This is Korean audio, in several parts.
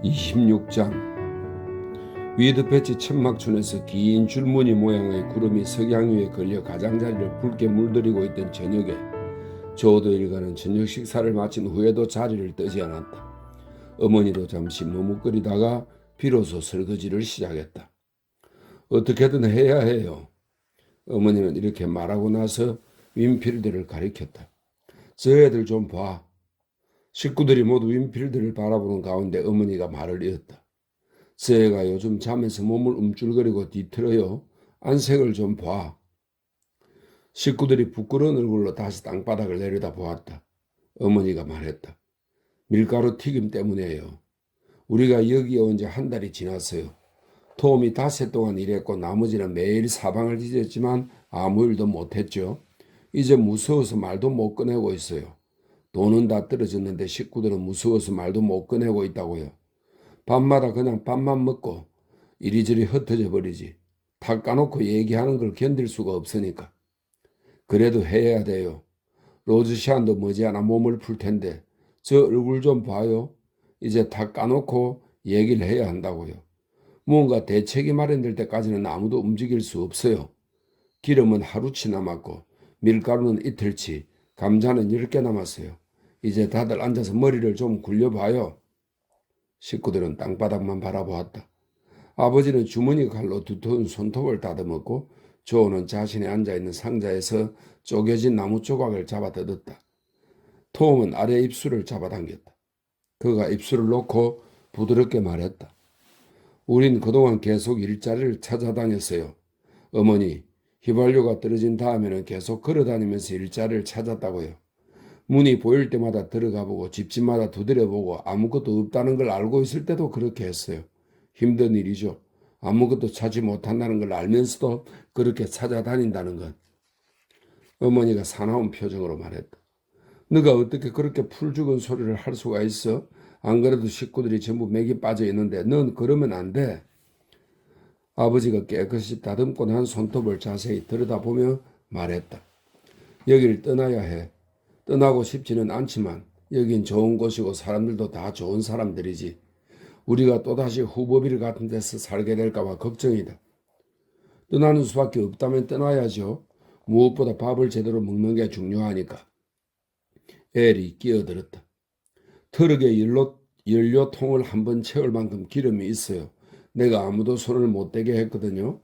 26장. 위드패치 천막촌에서 긴 줄무늬 모양의 구름이 석양 위에 걸려 가장자리를 붉게 물들이고 있던 저녁에 조도 일가는 저녁 식사를 마친 후에도 자리를 뜨지 않았다. 어머니도 잠시 머뭇거리다가 비로소 설거지를 시작했다. 어떻게든 해야 해요. 어머니는 이렇게 말하고 나서 윈필드를 가리켰다. 저 애들 좀 봐. 식구들이 모두 윈필드를 바라보는 가운데 어머니가 말을 이었다. 저 애가 요즘 잠에서 몸을 움찔거리고 뒤틀어요. 안색을 좀 봐. 식구들이 부끄러운 얼굴로 다시 땅바닥을 내려다보았다. 어머니가 말했다. 밀가루 튀김 때문에요. 우리가 여기에 온 지 한 달이 지났어요. 톰이 닷새 동안 일했고 나머지는 매일 사방을 뒤졌지만 아무 일도 못했죠. 이제 무서워서 말도 못 꺼내고 있어요. 돈은 다 떨어졌는데 식구들은 무서워서 말도 못 꺼내고 있다고요. 밤마다 그냥 밥만 먹고 이리저리 흩어져 버리지. 다 까놓고 얘기하는 걸 견딜 수가 없으니까. 그래도 해야 돼요. 로즈시안도 머지않아 몸을 풀 텐데 저 얼굴 좀 봐요. 이제 다 까놓고 얘기를 해야 한다고요. 무언가 대책이 마련될 때까지는 아무도 움직일 수 없어요. 기름은 하루치 남았고 밀가루는 이틀치, 감자는 10개 남았어요. 이제 다들 앉아서 머리를 좀 굴려봐요. 식구들은 땅바닥만 바라보았다. 아버지는 주머니 칼로 두터운 손톱을 다듬었고 조는 자신이 앉아있는 상자에서 쪼개진 나무 조각을 잡아 뜯었다. 톰은 아래 입술을 잡아당겼다. 그가 입술을 놓고 부드럽게 말했다. 우린 그동안 계속 일자리를 찾아다녔어요. 어머니, 휘발유가 떨어진 다음에는 계속 걸어다니면서 일자리를 찾았다고요. 문이 보일 때마다 들어가보고 집집마다 두드려보고 아무것도 없다는 걸 알고 있을 때도 그렇게 했어요. 힘든 일이죠. 아무것도 찾지 못한다는 걸 알면서도 그렇게 찾아다닌다는 건. 어머니가 사나운 표정으로 말했다. 너가 어떻게 그렇게 풀죽은 소리를 할 수가 있어? 안 그래도 식구들이 전부 맥이 빠져 있는데 넌 그러면 안 돼. 아버지가 깨끗이 다듬고 난 손톱을 자세히 들여다보며 말했다. 여기를 떠나야 해. 떠나고 싶지는 않지만 여긴 좋은 곳이고 사람들도 다 좋은 사람들이지. 우리가 또다시 후보빌 같은 데서 살게 될까봐 걱정이다. 떠나는 수밖에 없다면 떠나야죠. 무엇보다 밥을 제대로 먹는 게 중요하니까. 엘이 끼어들었다. 트럭에 연료통을 한번 채울 만큼 기름이 있어요. 내가 아무도 손을 못 대게 했거든요.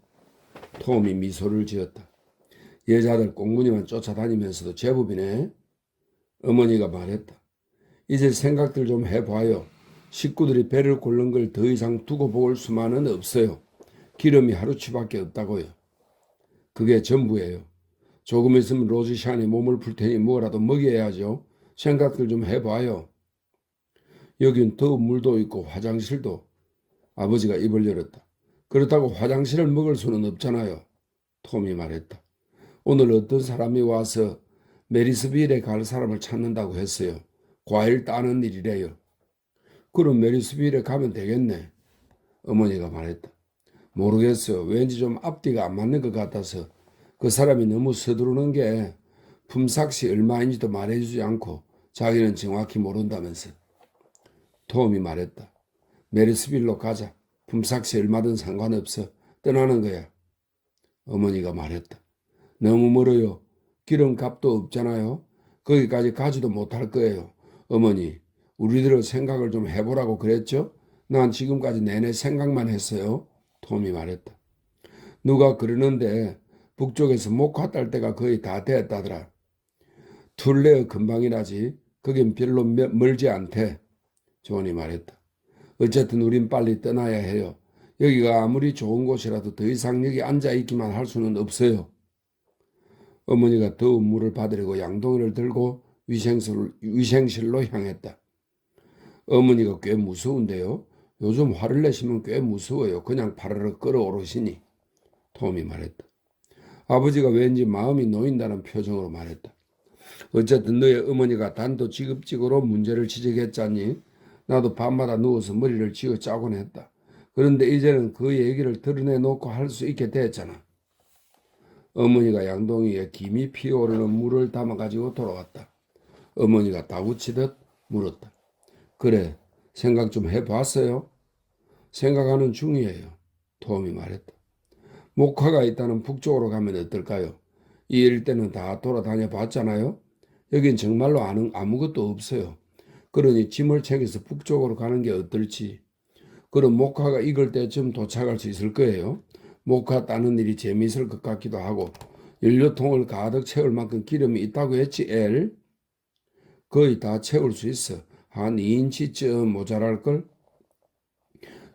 톰이 미소를 지었다. 여자들 꽁무니만 쫓아다니면서도 제법이네. 어머니가 말했다. 이제 생각들 좀 해봐요. 식구들이 배를 굴른 걸 더 이상 두고 볼 수만은 없어요. 기름이 하루치밖에 없다고요. 그게 전부예요. 조금 있으면 로즈샤니 몸을 풀 테니 뭐라도 먹여야죠. 생각들 좀 해봐요. 여긴 더운 물도 있고 화장실도. 아버지가 입을 열었다. 그렇다고 화장실을 먹을 수는 없잖아요. 톰이 말했다. 오늘 어떤 사람이 와서 메리스빌에 갈 사람을 찾는다고 했어요. 과일 따는 일이래요. 그럼 메리스빌에 가면 되겠네. 어머니가 말했다. 모르겠어요. 왠지 좀 앞뒤가 안 맞는 것 같아서 그 사람이 너무 서두르는 게 품삯이 얼마인지도 말해주지 않고 자기는 정확히 모른다면서. 톰이 말했다. 메리스빌로 가자. 품삯이 얼마든 상관없어. 떠나는 거야. 어머니가 말했다. 너무 멀어요. 기름값도 없잖아요. 거기까지 가지도 못할 거예요. 어머니, 우리들은 생각을 좀 해보라고 그랬죠? 난 지금까지 내내 생각만 했어요. 톰이 말했다. 누가 그러는데 북쪽에서 목화 딸 때가 거의 다 됐다더라. 툴레어 근방이라지. 거긴 별로 멀지 않대. 존이 말했다. 어쨌든 우린 빨리 떠나야 해요. 여기가 아무리 좋은 곳이라도 더 이상 여기 앉아있기만 할 수는 없어요. 어머니가 더운 물을 받으려고 양동이를 들고 위생실로 향했다. 어머니가 꽤 무서운데요. 요즘 화를 내시면 꽤 무서워요. 그냥 파르르 끌어오르시니. 톰이 말했다. 아버지가 왠지 마음이 놓인다는 표정으로 말했다. 어쨌든 너의 어머니가 단도직입적으로 문제를 지적했잖니. 나도 밤마다 누워서 머리를 쥐어 짜곤 했다. 그런데 이제는 그 얘기를 드러내놓고 할 수 있게 됐잖아. 어머니가 양동이에 김이 피어오르는 물을 담아가지고 돌아왔다. 어머니가 다구치듯 물었다. 그래, 생각 좀 해봤어요? 생각하는 중이에요. 톰이 말했다. 목화가 있다는 북쪽으로 가면 어떨까요? 이 일대는 다 돌아다녀 봤잖아요. 여긴 정말로 아무것도 없어요. 그러니 짐을 챙겨서 북쪽으로 가는 게 어떨지. 그럼 목화가 익을 때쯤 도착할 수 있을 거예요. 목화 따는 일이 재미있을 것 같기도 하고 연료통을 가득 채울 만큼 기름이 있다고 했지 엘? 거의 다 채울 수 있어. 한 2인치쯤 모자랄걸?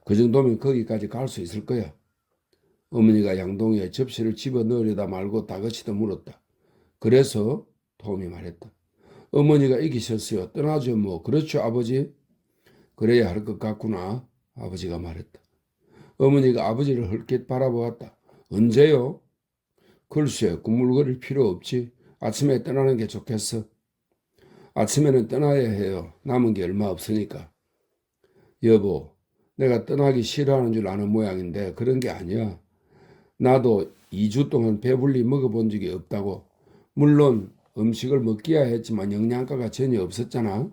그 정도면 거기까지 갈 수 있을 거야. 어머니가 양동이에 접시를 집어넣으려다 말고 다그치듯 물었다. 그래서 톰이 말했다. 어머니가 이기셨어요. 떠나죠 뭐. 그렇죠 아버지? 그래야 할 것 같구나. 아버지가 말했다. 어머니가 아버지를 헐끗 바라보았다. 언제요? 글쎄 꾸물거릴 필요 없지. 아침에 떠나는 게 좋겠어. 아침에는 떠나야 해요. 남은 게 얼마 없으니까. 여보, 내가 떠나기 싫어하는 줄 아는 모양인데 그런 게 아니야. 나도 2주 동안 배불리 먹어본 적이 없다고. 물론 음식을 먹기야 했지만 영양가가 전혀 없었잖아.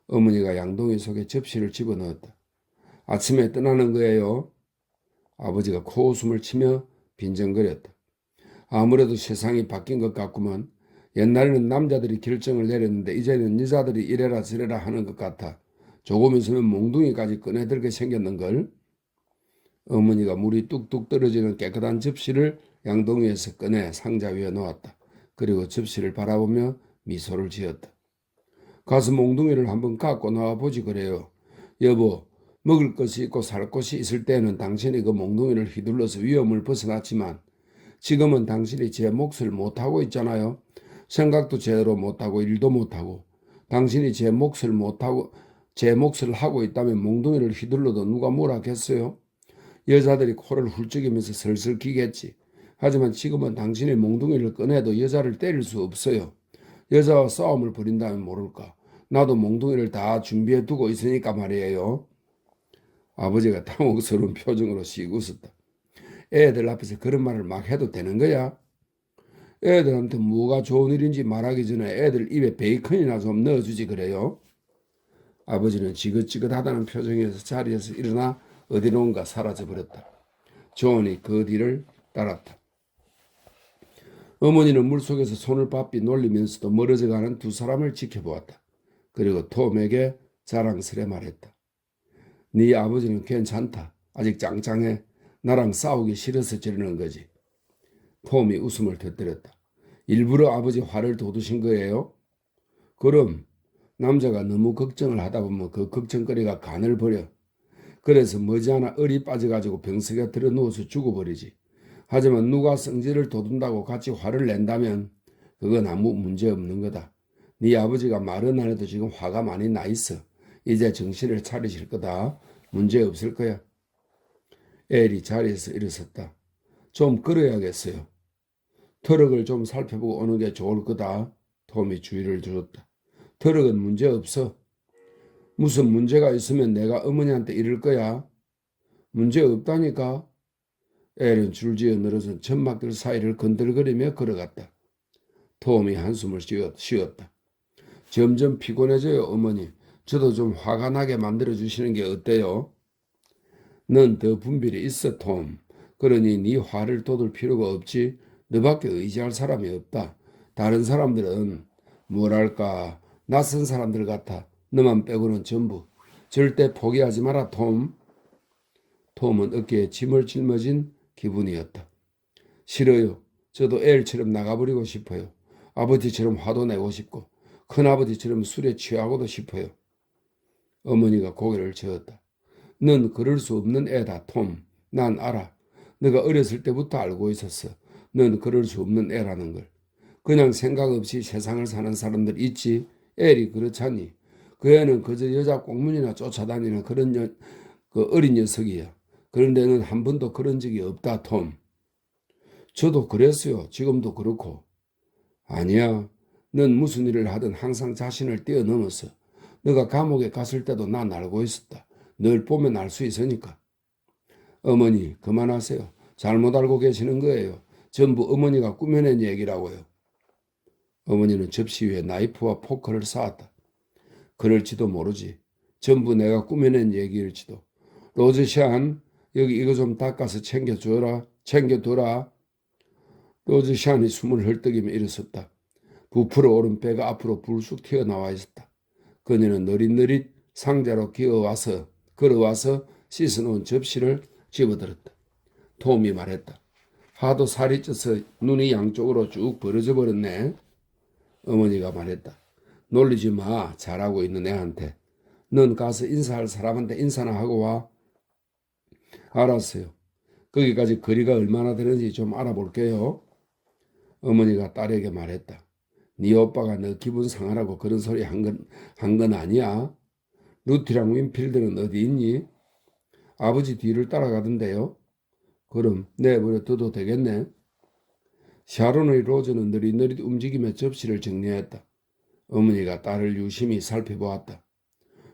어머니가 양동이 속에 접시를 집어넣었다. 아침에 떠나는 거예요. 아버지가 코웃음을 치며 빈정거렸다. 아무래도 세상이 바뀐 것 같구먼. 옛날에는 남자들이 결정을 내렸는데 이제는 여자들이 이래라 저래라 하는 것 같아. 조금 있으면 몽둥이까지 꺼내들게 생겼는걸. 어머니가 물이 뚝뚝 떨어지는 깨끗한 접시를 양동이에서 꺼내 상자 위에 놓았다. 그리고 접시를 바라보며 미소를 지었다. 가서 몽둥이를 한번 갖고 나와보지 그래요. 여보, 먹을 것이 있고 살 것이 있을 때는 당신이 그 몽둥이를 휘둘러서 위험을 벗어났지만 지금은 당신이 제 몫을 못하고 있잖아요. 생각도 제대로 못하고 일도 못하고. 당신이 제 몫을 하고 있다면 몽둥이를 휘둘러도 누가 뭐라 하겠어요? 여자들이 코를 훌쩍이면서 슬슬 기겠지. 하지만 지금은 당신의 몽둥이를 꺼내도 여자를 때릴 수 없어요. 여자와 싸움을 벌인다면 모를까. 나도 몽둥이를 다 준비해 두고 있으니까 말이에요. 아버지가 당혹스러운 표정으로 씩 웃었다. 애들 앞에서 그런 말을 막 해도 되는 거야? 애들한테 뭐가 좋은 일인지 말하기 전에 애들 입에 베이컨이나 좀 넣어주지 그래요? 아버지는 지긋지긋하다는 표정에서 자리에서 일어나 어디론가 사라져버렸다. 존이 그 뒤를 따랐다. 어머니는 물속에서 손을 바삐 놀리면서도 멀어져가는 두 사람을 지켜보았다. 그리고 톰에게 자랑스레 말했다. 네 아버지는 괜찮다. 아직 짱짱해. 나랑 싸우기 싫어서 저러는 거지. 톰이 웃음을 터뜨렸다. 일부러 아버지 화를 돋우신 거예요? 그럼 남자가 너무 걱정을 하다 보면 그 걱정거리가 간을 버려. 그래서 머지않아 얼이 빠져가지고 병석에 들어 누워서 죽어버리지. 하지만 누가 성질을 돋운다고 같이 화를 낸다면 그건 아무 문제 없는 거다. 네 아버지가 말은 안 해도 지금 화가 많이 나 있어. 이제 정신을 차리실 거다. 문제 없을 거야. 엘이 자리에서 일어섰다. 좀 걸어야겠어요. 트럭을 좀 살펴보고 오는 게 좋을 거다. 톰이 주의를 주었다. 트럭은 문제 없어. 무슨 문제가 있으면 내가 어머니한테 이럴 거야. 문제 없다니까. 엘은 줄지어 늘어선 천막들 사이를 건들거리며 걸어갔다. 톰이 한숨을 쉬었다. 점점 피곤해져요 어머니. 저도 좀 화가 나게 만들어주시는 게 어때요? 넌 더 분별이 있어 톰. 그러니 네 화를 돋을 필요가 없지. 너밖에 의지할 사람이 없다. 다른 사람들은 뭐랄까 낯선 사람들 같아. 너만 빼고는 전부. 절대 포기하지 마라 톰. 톰은 어깨에 짐을 짊어진 기분이었다. 싫어요. 저도 엘처럼 나가버리고 싶어요. 아버지처럼 화도 내고 싶고 큰아버지처럼 술에 취하고도 싶어요. 어머니가 고개를 저었다. 넌 그럴 수 없는 애다 톰. 난 알아. 너가 어렸을 때부터 알고 있었어. 넌 그럴 수 없는 애라는 걸. 그냥 생각 없이 세상을 사는 사람들 있지. 엘이 그렇잖니. 그 애는 그저 여자 꽁무니나 쫓아다니는 그 어린 녀석이야. 그런데 는 한 번도 그런 적이 없다 톰. 저도 그랬어요. 지금도 그렇고. 아니야. 넌 무슨 일을 하든 항상 자신을 뛰어넘었어. 너가 감옥에 갔을 때도 난 알고 있었다. 널 보면 알 수 있으니까. 어머니 그만하세요. 잘못 알고 계시는 거예요. 전부 어머니가 꾸며낸 얘기라고요. 어머니는 접시 위에 나이프와 포크를 쌓았다. 그럴지도 모르지. 전부 내가 꾸며낸 얘기일지도. 로즈시안, 여기 이거 좀 닦아서 챙겨둬라. 로즈시안이 숨을 헐떡이며 일어섰다. 부풀어 오른 배가 앞으로 불쑥 튀어나와 있었다. 그녀는 느릿느릿 상자로 걸어와서 씻어놓은 접시를 집어들었다. 톰이 말했다. 하도 살이 쪄서 눈이 양쪽으로 쭉 벌어져 버렸네. 어머니가 말했다. 놀리지 마. 잘하고 있는 애한테. 넌 가서 인사할 사람한테 인사나 하고 와. 알았어요. 거기까지 거리가 얼마나 되는지 좀 알아볼게요. 어머니가 딸에게 말했다. 네 오빠가 너 기분 상하라고 그런 소리 한 건 아니야. 루티랑 윈필드는 어디 있니? 아버지 뒤를 따라가던데요. 그럼 내버려 둬도 되겠네. 샤론의 로즈는 느릿느릿 움직이며 접시를 정리했다. 어머니가 딸을 유심히 살펴보았다.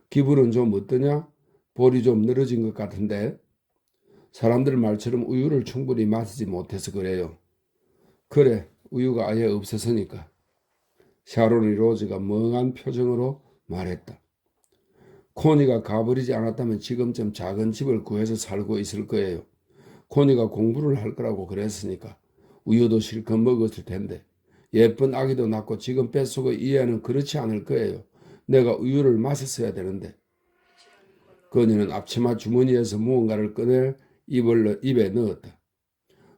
기분은 좀 어떠냐? 볼이 좀 늘어진 것 같은데. 사람들 말처럼 우유를 충분히 마시지 못해서 그래요. 그래, 우유가 아예 없어서니까. 샤론의 로즈가 멍한 표정으로 말했다. 코니가 가버리지 않았다면 지금쯤 작은 집을 구해서 살고 있을 거예요. 코니가 공부를 할 거라고 그랬으니까 우유도 실컷 먹었을 텐데 예쁜 아기도 낳고 지금 뱃속의 이해는 그렇지 않을 거예요. 내가 우유를 마셨어야 되는데. 그녀는 앞치마 주머니에서 무언가를 꺼내 입에 넣었다.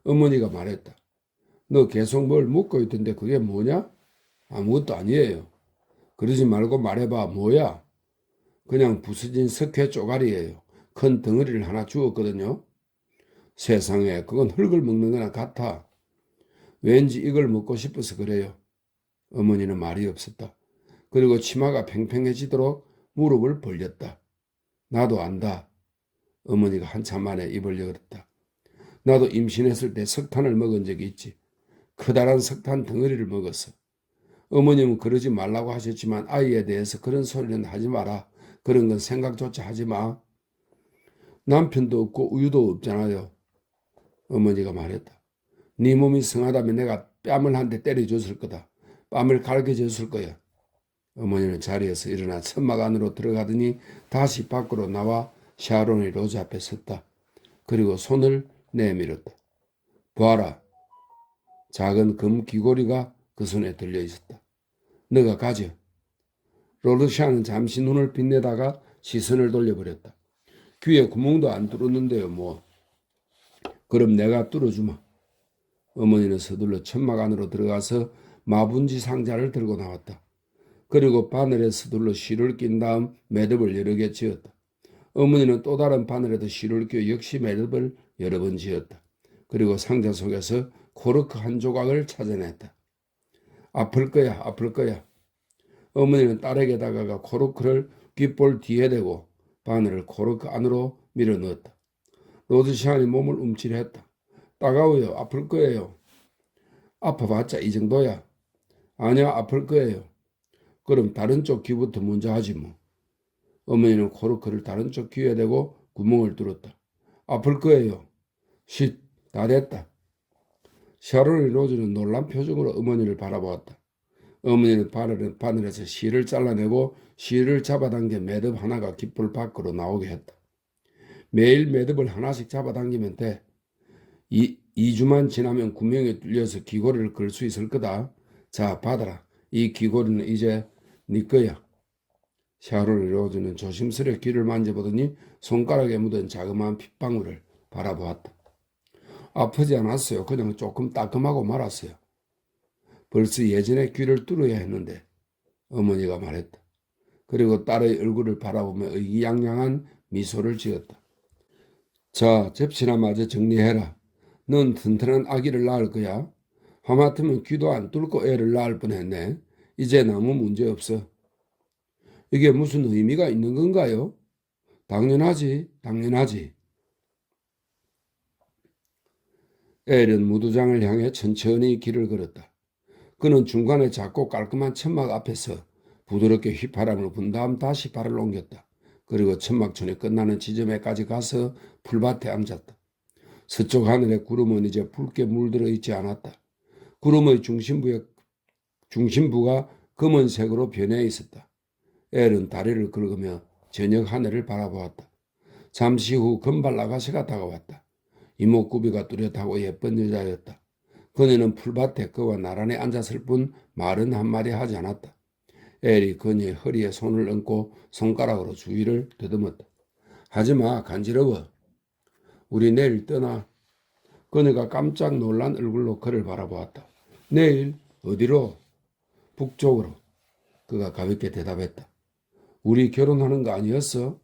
어머니가 말했다. 너 계속 뭘 묻고 있던데 그게 뭐냐? 아무것도 아니에요. 그러지 말고 말해봐. 뭐야? 그냥 부서진 석회 쪼가리예요. 큰 덩어리를 하나 주었거든요. 세상에 그건 흙을 먹는 거나 같아. 왠지 이걸 먹고 싶어서 그래요. 어머니는 말이 없었다. 그리고 치마가 팽팽해지도록 무릎을 벌렸다. 나도 안다. 어머니가 한참 만에 입을 열었다. 나도 임신했을 때 석탄을 먹은 적이 있지. 커다란 석탄 덩어리를 먹었어. 어머님은 그러지 말라고 하셨지만 아이에 대해서 그런 소리는 하지 마라. 그런 건 생각조차 하지 마. 남편도 없고 우유도 없잖아요. 어머니가 말했다. 네 몸이 성하다면 내가 뺨을 한 대 때려줬을 거다. 뺨을 갈겨줬을 거야. 어머니는 자리에서 일어나 천막 안으로 들어가더니 다시 밖으로 나와 샤론의 로즈 앞에 섰다. 그리고 손을 내밀었다. 봐라. 작은 금 귀고리가 그 손에 들려 있었다. 너가 가져. 로르샤는 잠시 눈을 빛내다가 시선을 돌려버렸다. 귀에 구멍도 안 뚫었는데요, 뭐. 그럼 내가 뚫어주마. 어머니는 서둘러 천막 안으로 들어가서 마분지 상자를 들고 나왔다. 그리고 바늘에 서둘러 실을 낀 다음 매듭을 여러 개 지었다. 어머니는 또 다른 바늘에도 실을 끼워 역시 매듭을 여러 번 지었다. 그리고 상자 속에서 코르크 한 조각을 찾아냈다. 아플 거야, 아플 거야. 어머니는 딸에게 다가가 코르크를 귓볼 뒤에 대고 바늘을 코르크 안으로 밀어 넣었다. 로드시안이 몸을 움찔했다. 따가워요. 아플 거예요. 아파봤자 이 정도야. 아니야, 아플 거예요. 그럼 다른 쪽 귀부터 먼저 하지 뭐. 어머니는 코르크를 다른 쪽 귀에 대고 구멍을 뚫었다. 아플 거예요. 쉿, 다 됐다. 샤론의 로즈는 놀란 표정으로 어머니를 바라보았다. 어머니는 바늘에서 실을 잘라내고 실을 잡아당겨 매듭 하나가 깃불 밖으로 나오게 했다. 매일 매듭을 하나씩 잡아당기면 돼. 2주만 지나면 구멍에 뚫려서 귀고리를 걸 수 있을 거다. 자, 받아라. 이 귀고리는 이제 네 거야. 샤론의 로즈는 조심스레 귀를 만져보더니 손가락에 묻은 자그마한 핏방울을 바라보았다. 아프지 않았어요. 그냥 조금 따끔하고 말았어요. 벌써 예전에 귀를 뚫어야 했는데 어머니가 말했다. 그리고 딸의 얼굴을 바라보며 의기양양한 미소를 지었다. 자, 접시나 마저 정리해라. 넌 튼튼한 아기를 낳을 거야. 하마터면 귀도 안 뚫고 애를 낳을 뻔했네. 이제 아무 문제 없어. 이게 무슨 의미가 있는 건가요? 당연하지, 당연하지. 엘은 무두장을 향해 천천히 길을 걸었다. 그는 중간에 작고 깔끔한 천막 앞에서 부드럽게 휘파람을 분 다음 다시 발을 옮겼다. 그리고 천막촌이 끝나는 지점에까지 가서 풀밭에 앉았다. 서쪽 하늘에 구름은 이제 붉게 물들어 있지 않았다. 구름의 중심부가 검은색으로 변해 있었다. 엘은 다리를 긁으며 저녁 하늘을 바라보았다. 잠시 후 금발 아가씨가 다가왔다. 이목구비가 뚜렷하고 예쁜 여자였다. 그녀는 풀밭에 그와 나란히 앉았을 뿐 말은 한마디 하지 않았다. 엘이 그녀의 허리에 손을 얹고 손가락으로 주위를 더듬었다. 하지마, 간지러워. 우리 내일 떠나. 그녀가 깜짝 놀란 얼굴로 그를 바라보았다. 내일? 어디로? 북쪽으로. 그가 가볍게 대답했다. 우리 결혼하는 거 아니었어?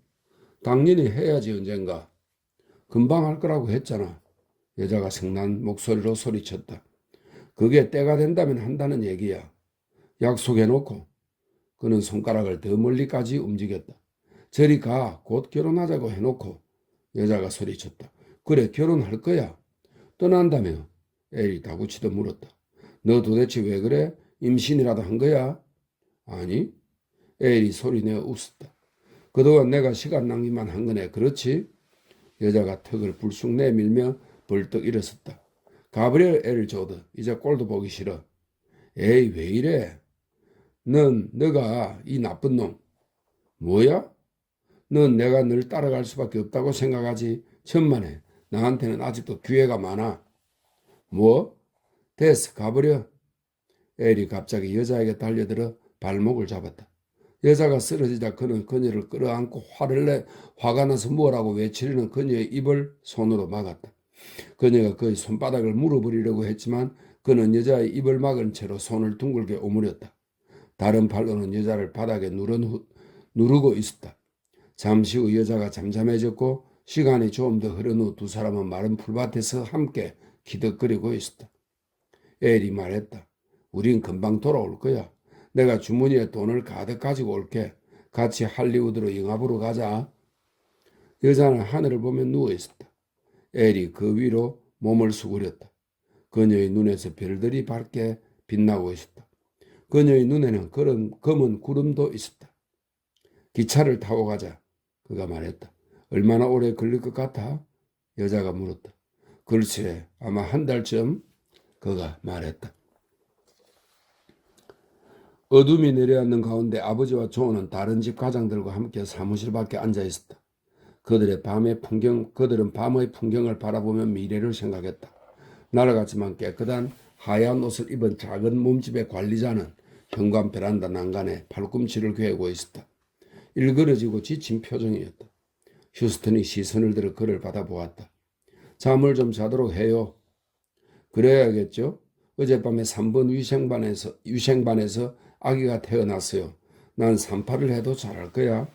당연히 해야지 언젠가. 금방 할 거라고 했잖아. 여자가 성난 목소리로 소리쳤다. 그게 때가 된다면 한다는 얘기야. 약속해놓고. 그는 손가락을 더 멀리까지 움직였다. 저리 가. 곧 결혼하자고 해놓고. 여자가 소리쳤다. 그래, 결혼할 거야. 떠난다며. 엘이 다구치도 물었다. 너 도대체 왜 그래? 임신이라도 한 거야? 아니. 엘이 소리내어 웃었다. 그동안 내가 시간 낭비만 한 거네. 그렇지? 여자가 턱을 불쑥 내밀며 벌떡 일어섰다. 가브리엘 애를 줘도 이제 꼴도 보기 싫어. 에이, 왜 이래? 너가 이 나쁜 놈. 뭐야? 넌 내가 늘 따라갈 수밖에 없다고 생각하지. 천만에. 나한테는 아직도 기회가 많아. 뭐? 됐어, 가버려. 엘이 갑자기 여자에게 달려들어 발목을 잡았다. 여자가 쓰러지자 그는 그녀를 끌어안고 화가 나서 뭐라고 외치려는 그녀의 입을 손으로 막았다. 그녀가 그의 손바닥을 물어버리려고 했지만 그는 여자의 입을 막은 채로 손을 둥글게 오므렸다. 다른 팔로는 여자를 바닥에 누르고 있었다. 잠시 후 여자가 잠잠해졌고 시간이 좀 더 흐른 후 두 사람은 마른 풀밭에서 함께 기득거리고 있었다. 엘이 말했다. 우린 금방 돌아올 거야. 내가 주머니에 돈을 가득 가지고 올게. 같이 할리우드로 영화 보러 가자. 여자는 하늘을 보며 누워있었다. 엘이 그 위로 몸을 수그렸다. 그녀의 눈에서 별들이 밝게 빛나고 있었다. 그녀의 눈에는 검은 구름도 있었다. 기차를 타고 가자. 그가 말했다. 얼마나 오래 걸릴 것 같아? 여자가 물었다. 글쎄, 아마 한 달쯤. 그가 말했다. 어둠이 내려앉는 가운데 아버지와 조은은 다른 집 가장들과 함께 사무실 밖에 앉아 있었다. 그들은 밤의 풍경을 바라보며 미래를 생각했다. 날아갔지만 깨끗한 하얀 옷을 입은 작은 몸집의 관리자는 현관 베란다 난간에 팔꿈치를 괴고 있었다. 일그러지고 지친 표정이었다. 휴스턴이 시선을 들어 그를 받아보았다. 잠을 좀 자도록 해요. 그래야겠죠? 어젯밤에 3번 위생반에서 아기가 태어났어요. 난 3파를 해도 잘할 거야.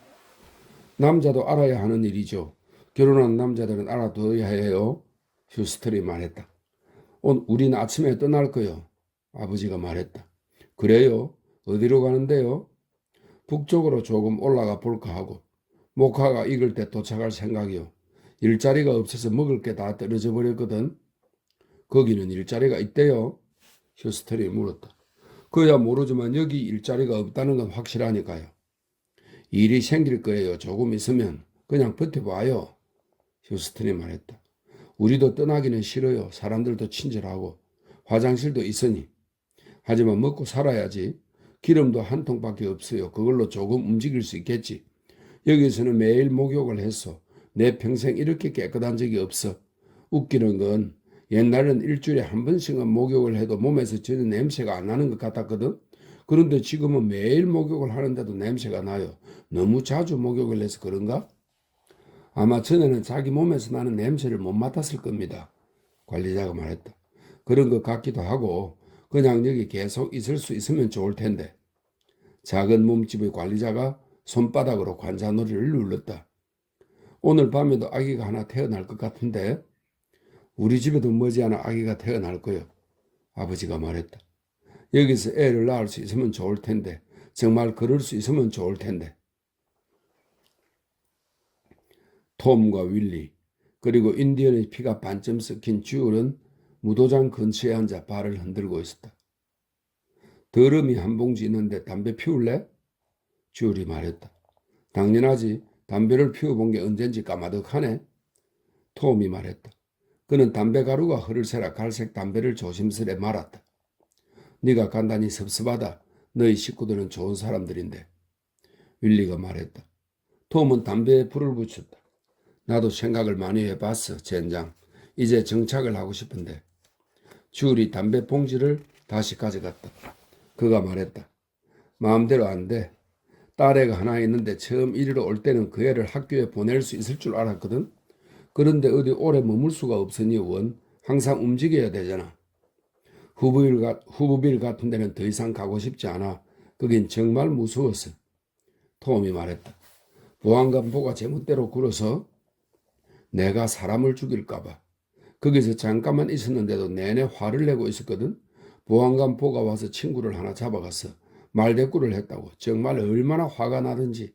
남자도 알아야 하는 일이죠. 결혼한 남자들은 알아둬야 해요. 휴스턴이 말했다. 우린 아침에 떠날 거요. 아버지가 말했다. 그래요? 어디로 가는데요? 북쪽으로 조금 올라가 볼까 하고. 목화가 익을 때 도착할 생각이요. 일자리가 없어서 먹을 게 다 떨어져 버렸거든. 거기는 일자리가 있대요. 휴스턴이 물었다. 그야 모르지만 여기 일자리가 없다는 건 확실하니까요. 일이 생길 거예요. 조금 있으면 그냥 버텨봐요. 휴스턴이 말했다. 우리도 떠나기는 싫어요. 사람들도 친절하고 화장실도 있으니. 하지만 먹고 살아야지. 기름도 한 통밖에 없어요. 그걸로 조금 움직일 수 있겠지. 여기서는 매일 목욕을 했어. 내 평생 이렇게 깨끗한 적이 없어. 웃기는 건 옛날에는 일주일에 한 번씩은 목욕을 해도 몸에서 전혀 냄새가 안 나는 것 같았거든. 그런데 지금은 매일 목욕을 하는데도 냄새가 나요. 너무 자주 목욕을 해서 그런가? 아마 전에는 자기 몸에서 나는 냄새를 못 맡았을 겁니다. 관리자가 말했다. 그런 것 같기도 하고 그냥 여기 계속 있을 수 있으면 좋을 텐데. 작은 몸집의 관리자가 손바닥으로 관자놀이를 눌렀다. 오늘 밤에도 아기가 하나 태어날 것 같은데. 우리 집에도 머지않아 아기가 태어날 거요. 아버지가 말했다. 여기서 애를 낳을 수 있으면 좋을 텐데. 정말 그럴 수 있으면 좋을 텐데. 톰과 윌리 그리고 인디언의 피가 반쯤 섞인 듀얼은 무도장 근처에 앉아 발을 흔들고 있었다. 더러미 한 봉지 있는데 담배 피울래? 듀얼이 말했다. 당연하지. 담배를 피워본 게 언젠지 까마득하네. 톰이 말했다. 그는 담배 가루가 흐를새라 갈색 담배를 조심스레 말았다. 네가 간단히 섭섭하다. 너희 식구들은 좋은 사람들인데. 윌리가 말했다. 톰은 담배에 불을 붙였다. 나도 생각을 많이 해봤어, 젠장. 이제 정착을 하고 싶은데. 주울이 담배 봉지를 다시 가져갔다. 그가 말했다. 마음대로 안 돼. 딸애가 하나 있는데 처음 이리로 올 때는 그 애를 학교에 보낼 수 있을 줄 알았거든. 그런데 어디 오래 머물 수가 없으니 원 항상 움직여야 되잖아. 후보빌 같은 데는 더 이상 가고 싶지 않아. 거긴 정말 무서웠어. 톰이 말했다. 보안관보가 제멋대로 굴어서 내가 사람을 죽일까봐. 거기서 잠깐만 있었는데도 내내 화를 내고 있었거든. 보안관보가 와서 친구를 하나 잡아갔어. 말대꾸를 했다고. 정말 얼마나 화가 나든지.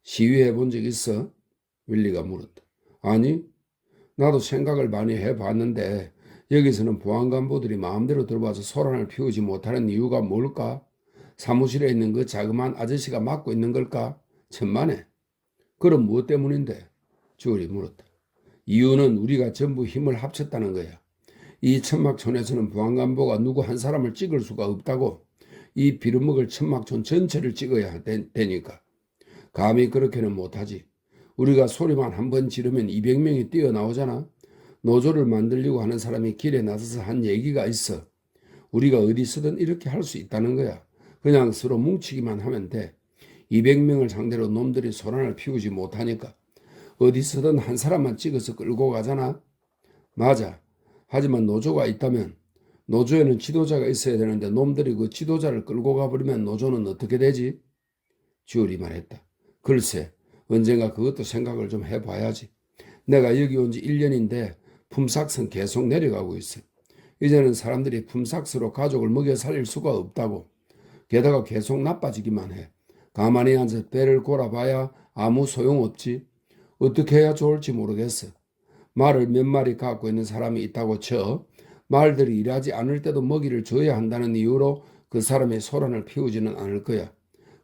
시위해 본 적 있어? 윌리가 물었다. 아니, 나도 생각을 많이 해봤는데 여기서는 보안관보들이 마음대로 들어와서 소란을 피우지 못하는 이유가 뭘까? 사무실에 있는 그 자그마한 아저씨가 맡고 있는 걸까? 천만에. 그럼 무엇 때문인데? 주얼이 물었다. 이유는 우리가 전부 힘을 합쳤다는 거야. 이 천막촌에서는 보안관보가 누구 한 사람을 찍을 수가 없다고. 이 빌어먹을 천막촌 전체를 찍어야 되니까. 감히 그렇게는 못하지. 우리가 소리만 한 번 지르면 200명이 뛰어나오잖아. 노조를 만들려고 하는 사람이 길에 나서서 한 얘기가 있어. 우리가 어디서든 이렇게 할 수 있다는 거야. 그냥 서로 뭉치기만 하면 돼. 200명을 상대로 놈들이 소란을 피우지 못하니까. 어디서든 한 사람만 찍어서 끌고 가잖아. 맞아. 하지만 노조가 있다면 노조에는 지도자가 있어야 되는데 놈들이 그 지도자를 끌고 가버리면 노조는 어떻게 되지? 주얼이 말했다. 글쎄, 언젠가 그것도 생각을 좀 해봐야지. 내가 여기 온 지 1년인데 품삯은 계속 내려가고 있어. 이제는 사람들이 품삯으로 가족을 먹여 살릴 수가 없다고. 게다가 계속 나빠지기만 해. 가만히 앉아 배를 골아봐야 아무 소용없지. 어떻게 해야 좋을지 모르겠어. 말을 몇 마리 갖고 있는 사람이 있다고 쳐. 말들이 일하지 않을 때도 먹이를 줘야 한다는 이유로 그 사람의 소란을 피우지는 않을 거야.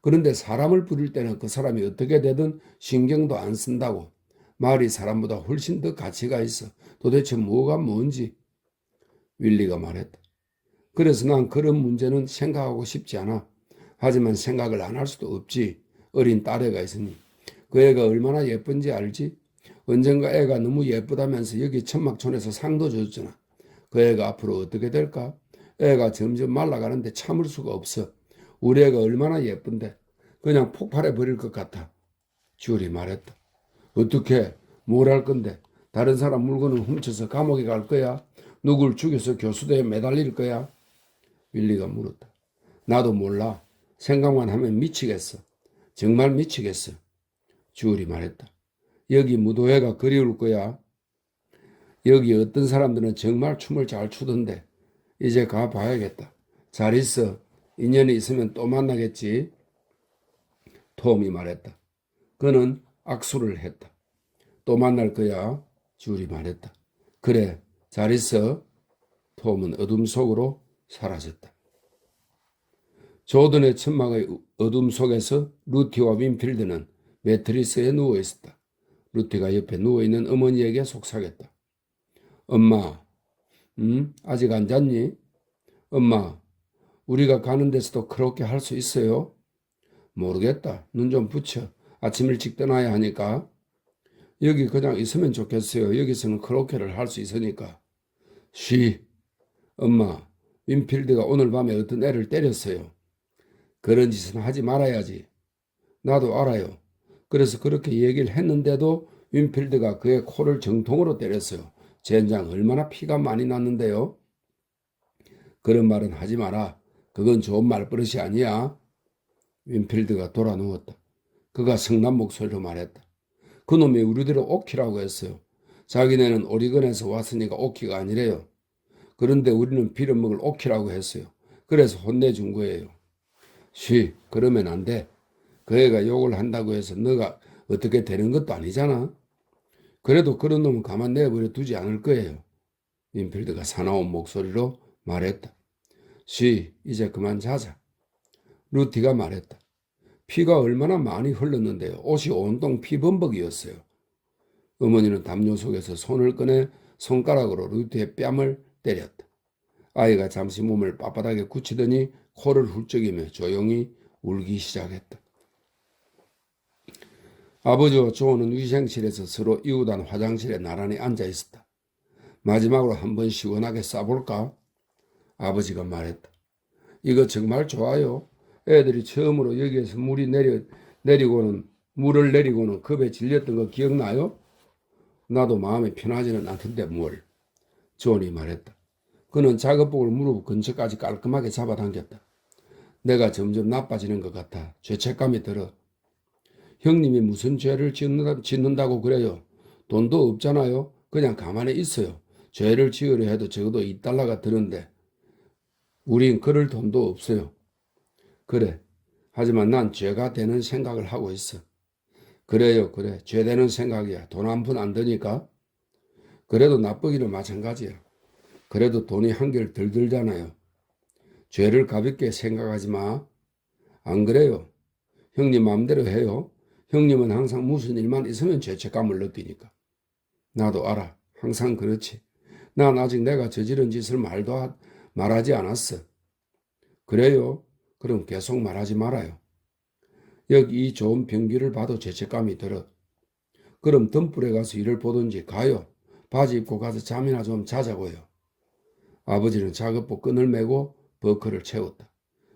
그런데 사람을 부릴 때는 그 사람이 어떻게 되든 신경도 안 쓴다고. 말이 사람보다 훨씬 더 가치가 있어. 도대체 뭐가 뭔지. 윌리가 말했다. 그래서 난 그런 문제는 생각하고 싶지 않아. 하지만 생각을 안 할 수도 없지. 어린 딸애가 있으니. 그 애가 얼마나 예쁜지 알지? 언젠가 애가 너무 예쁘다면서 여기 천막촌에서 상도 줬잖아. 그 애가 앞으로 어떻게 될까? 애가 점점 말라가는데 참을 수가 없어. 우리 애가 얼마나 예쁜데 그냥 폭발해 버릴 것 같아. 주얼이 말했다. 어떻게? 뭘 할 건데? 다른 사람 물건을 훔쳐서 감옥에 갈 거야? 누굴 죽여서 교수대에 매달릴 거야? 윌리가 물었다. 나도 몰라. 생각만 하면 미치겠어. 정말 미치겠어. 주얼이 말했다. 여기 무도회가 그리울 거야. 여기 어떤 사람들은 정말 춤을 잘 추던데. 이제 가봐야겠다. 잘 있어. 인연이 있으면 또 만나겠지. 톰이 말했다. 그는 악수를 했다. 또 만날 거야. 주얼이 말했다. 그래, 잘 있어. 톰은 어둠 속으로 사라졌다. 조던의 천막의 어둠 속에서 루티와 윈필드는 매트리스에 누워 있었다. 루티가 옆에 누워있는 어머니에게 속삭였다. 엄마, 아직 안 잤니? 엄마, 우리가 가는 데서도 그렇게 할 수 있어요? 모르겠다. 눈 좀 붙여. 아침 일찍 떠나야 하니까. 여기 그냥 있으면 좋겠어요. 여기서는 그렇게를 할 수 있으니까. 쉬. 엄마, 윈필드가 오늘 밤에 어떤 애를 때렸어요. 그런 짓은 하지 말아야지. 나도 알아요. 그래서 그렇게 얘기를 했는데도 윈필드가 그의 코를 정통으로 때렸어요. 젠장 얼마나 피가 많이 났는데요. 그런 말은 하지 마라. 그건 좋은 말버릇이 아니야. 윈필드가 돌아 누웠다. 그가 성난 목소리로 말했다. 그놈이 우리들을 오키라고 했어요. 자기네는 오리건에서 왔으니까 오키가 아니래요. 그런데 우리는 빌어먹을 오키라고 했어요. 그래서 혼내준 거예요. 쉬, 그러면 안 돼. 그 애가 욕을 한다고 해서 너가 어떻게 되는 것도 아니잖아. 그래도 그런 놈은 가만 내버려 두지 않을 거예요. 윈필드가 사나운 목소리로 말했다. 쉬, 이제 그만 자자. 루티가 말했다. 피가 얼마나 많이 흘렀는데요. 옷이 온통 피범벅이었어요. 어머니는 담요 속에서 손을 꺼내 손가락으로 루티의 뺨을 때렸다. 아이가 잠시 몸을 빳빳하게 굳히더니 코를 훌쩍이며 조용히 울기 시작했다. 아버지와 조는 위생실에서 서로 이웃한 화장실에 나란히 앉아 있었다. 마지막으로 한번 시원하게 싸볼까? 아버지가 말했다. 이거 정말 좋아요. 애들이 처음으로 여기에서 물을 내리고는 겁에 질렸던 거 기억나요? 나도 마음이 편하지는 않던데 뭘. 존이 말했다. 그는 작업복을 무릎 근처까지 깔끔하게 잡아당겼다. 내가 점점 나빠지는 것 같아 죄책감이 들어. 형님이 무슨 죄를 짓는다고 그래요? 돈도 없잖아요. 그냥 가만히 있어요. 죄를 지으려 해도 적어도 $2가 드는데 우린 그럴 돈도 없어요. 그래. 하지만 난 죄가 되는 생각을 하고 있어. 그래요. 그래. 죄 되는 생각이야. 돈 한 푼 안 드니까. 그래도 나쁘기는 마찬가지야. 그래도 돈이 한결 덜 들잖아요. 죄를 가볍게 생각하지 마. 안 그래요? 형님 마음대로 해요. 형님은 항상 무슨 일만 있으면 죄책감을 느끼니까. 나도 알아. 항상 그렇지. 난 아직 내가 저지른 짓을 말하지 않았어. 그래요? 그럼 계속 말하지 말아요. 여기 이 좋은 병기를 봐도 죄책감이 들어. 그럼 덤불에 가서 일을 보든지 가요. 바지 입고 가서 잠이나 좀 자자고요. 아버지는 작업복 끈을 매고 버클을 채웠다.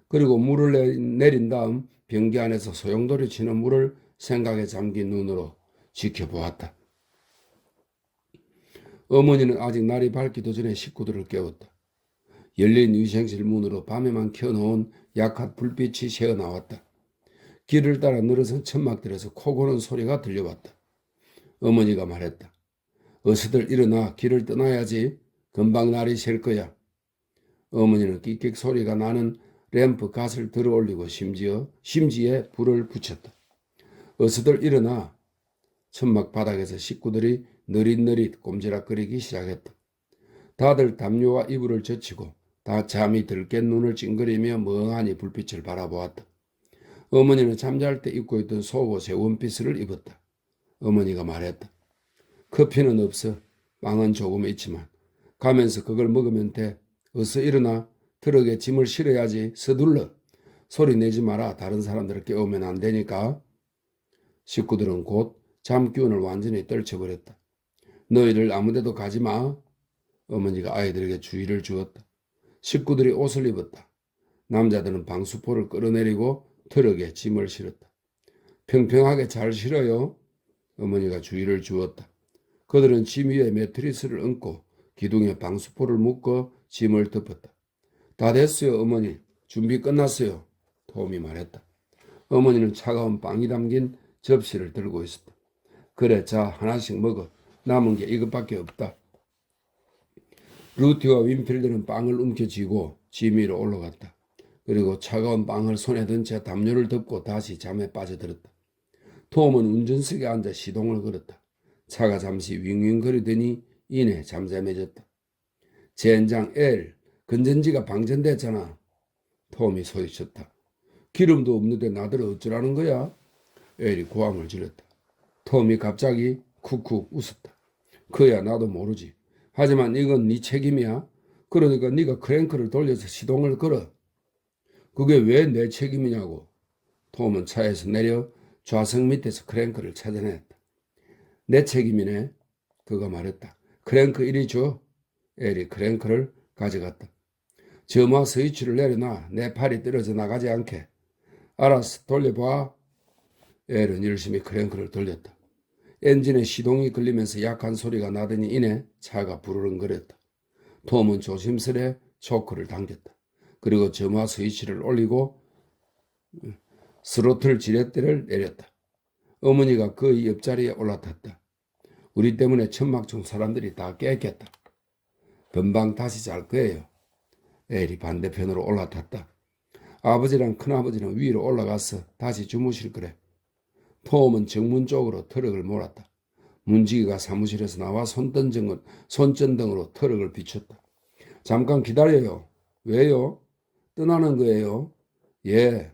그리고 물을 내린 다음 변기 안에서 소용돌이 치는 물을 생각에 잠긴 눈으로 지켜보았다. 어머니는 아직 날이 밝기도 전에 식구들을 깨웠다. 열린 위생실 문으로 밤에만 켜놓은 약한 불빛이 새어나왔다. 길을 따라 늘어선 천막들에서 코 고는 소리가 들려왔다. 어머니가 말했다. 어서들 일어나 길을 떠나야지. 금방 날이 셀 거야. 어머니는 끽끽 소리가 나는 램프 갓을 들어올리고 심지에 불을 붙였다. 어서들 일어나. 천막 바닥에서 식구들이 느릿느릿 꼼지락거리기 시작했다. 다들 담요와 이불을 젖히고 다 잠이 들 깬 눈을 찡그리며 멍하니 불빛을 바라보았다. 어머니는 잠잘 때 입고 있던 속옷에 원피스를 입었다. 어머니가 말했다. 커피는 없어. 빵은 조금 있지만. 가면서 그걸 먹으면 돼. 어서 일어나. 트럭에 짐을 실어야지. 서둘러. 소리 내지 마라. 다른 사람들을 깨우면 안 되니까. 식구들은 곧 잠기운을 완전히 떨쳐버렸다. 너희들 아무데도 가지 마. 어머니가 아이들에게 주의를 주었다. 식구들이 옷을 입었다. 남자들은 방수포를 끌어내리고 트럭에 짐을 실었다. 평평하게 잘 실어요. 어머니가 주의를 주었다. 그들은 짐 위에 매트리스를 얹고 기둥에 방수포를 묶어 짐을 덮었다. 다 됐어요, 어머니. 준비 끝났어요. 톰이 말했다. 어머니는 차가운 빵이 담긴 접시를 들고 있었다. 그래, 자, 하나씩 먹어. 남은 게 이것밖에 없다. 루티와 윈필드는 빵을 움켜쥐고 짐 위로 올라갔다. 그리고 차가운 빵을 손에 든 채 담요를 덮고 다시 잠에 빠져들었다. 톰은 운전석에 앉아 시동을 걸었다. 차가 잠시 윙윙거리더니 이내 잠잠해졌다. 젠장 L, 건전지가 방전됐잖아. 톰이 소리쳤다. 기름도 없는데 나들 어쩌라는 거야? L이 고함을 질렀다. 톰이 갑자기 쿡쿡 웃었다. 그야 나도 모르지. 하지만 이건 네 책임이야. 그러니까 네가 크랭크를 돌려서 시동을 걸어. 그게 왜 내 책임이냐고. 톰은 차에서 내려 좌석 밑에서 크랭크를 찾아냈다. 내 책임이네. 그가 말했다. 크랭크 이리 줘. 엘이 크랭크를 가져갔다. 점화 스위치를 내려놔. 내 팔이 떨어져 나가지 않게. 알았어. 돌려봐. 엘은 열심히 크랭크를 돌렸다. 엔진에 시동이 걸리면서 약한 소리가 나더니 이내 차가 부르릉거렸다. 톰은 조심스레 초크를 당겼다. 그리고 점화 스위치를 올리고 스로틀 지렛대를 내렸다. 어머니가 그 옆자리에 올라탔다. 우리 때문에 천막중 사람들이 다 깼겠다. 금방 다시 잘 거예요. 엘이 반대편으로 올라탔다. 아버지랑 큰아버지는 위로 올라가서 다시 주무실 거래. 톰은 정문 쪽으로 트럭을 몰았다. 문지기가 사무실에서 나와 손전등으로 트럭을 비췄다. 잠깐 기다려요. 왜요? 떠나는 거예요. 예.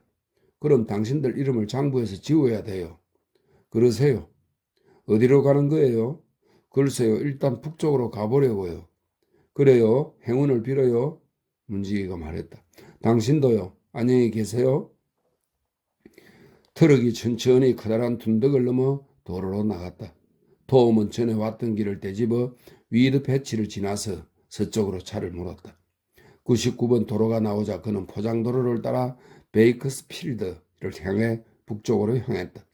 그럼 당신들 이름을 장부에서 지워야 돼요. 그러세요. 어디로 가는 거예요? 글쎄요. 일단 북쪽으로 가보려고요. 그래요. 행운을 빌어요. 문지기가 말했다. 당신도요. 안녕히 계세요. 트럭이 천천히 커다란 둔덕을 넘어 도로로 나갔다. 톰은 전에 왔던 길을 되짚어 위드 패치를 지나서 서쪽으로 차를 몰았다. 99번 도로가 나오자 그는 포장도로를 따라 베이커스필드를 향해 북쪽으로 향했다.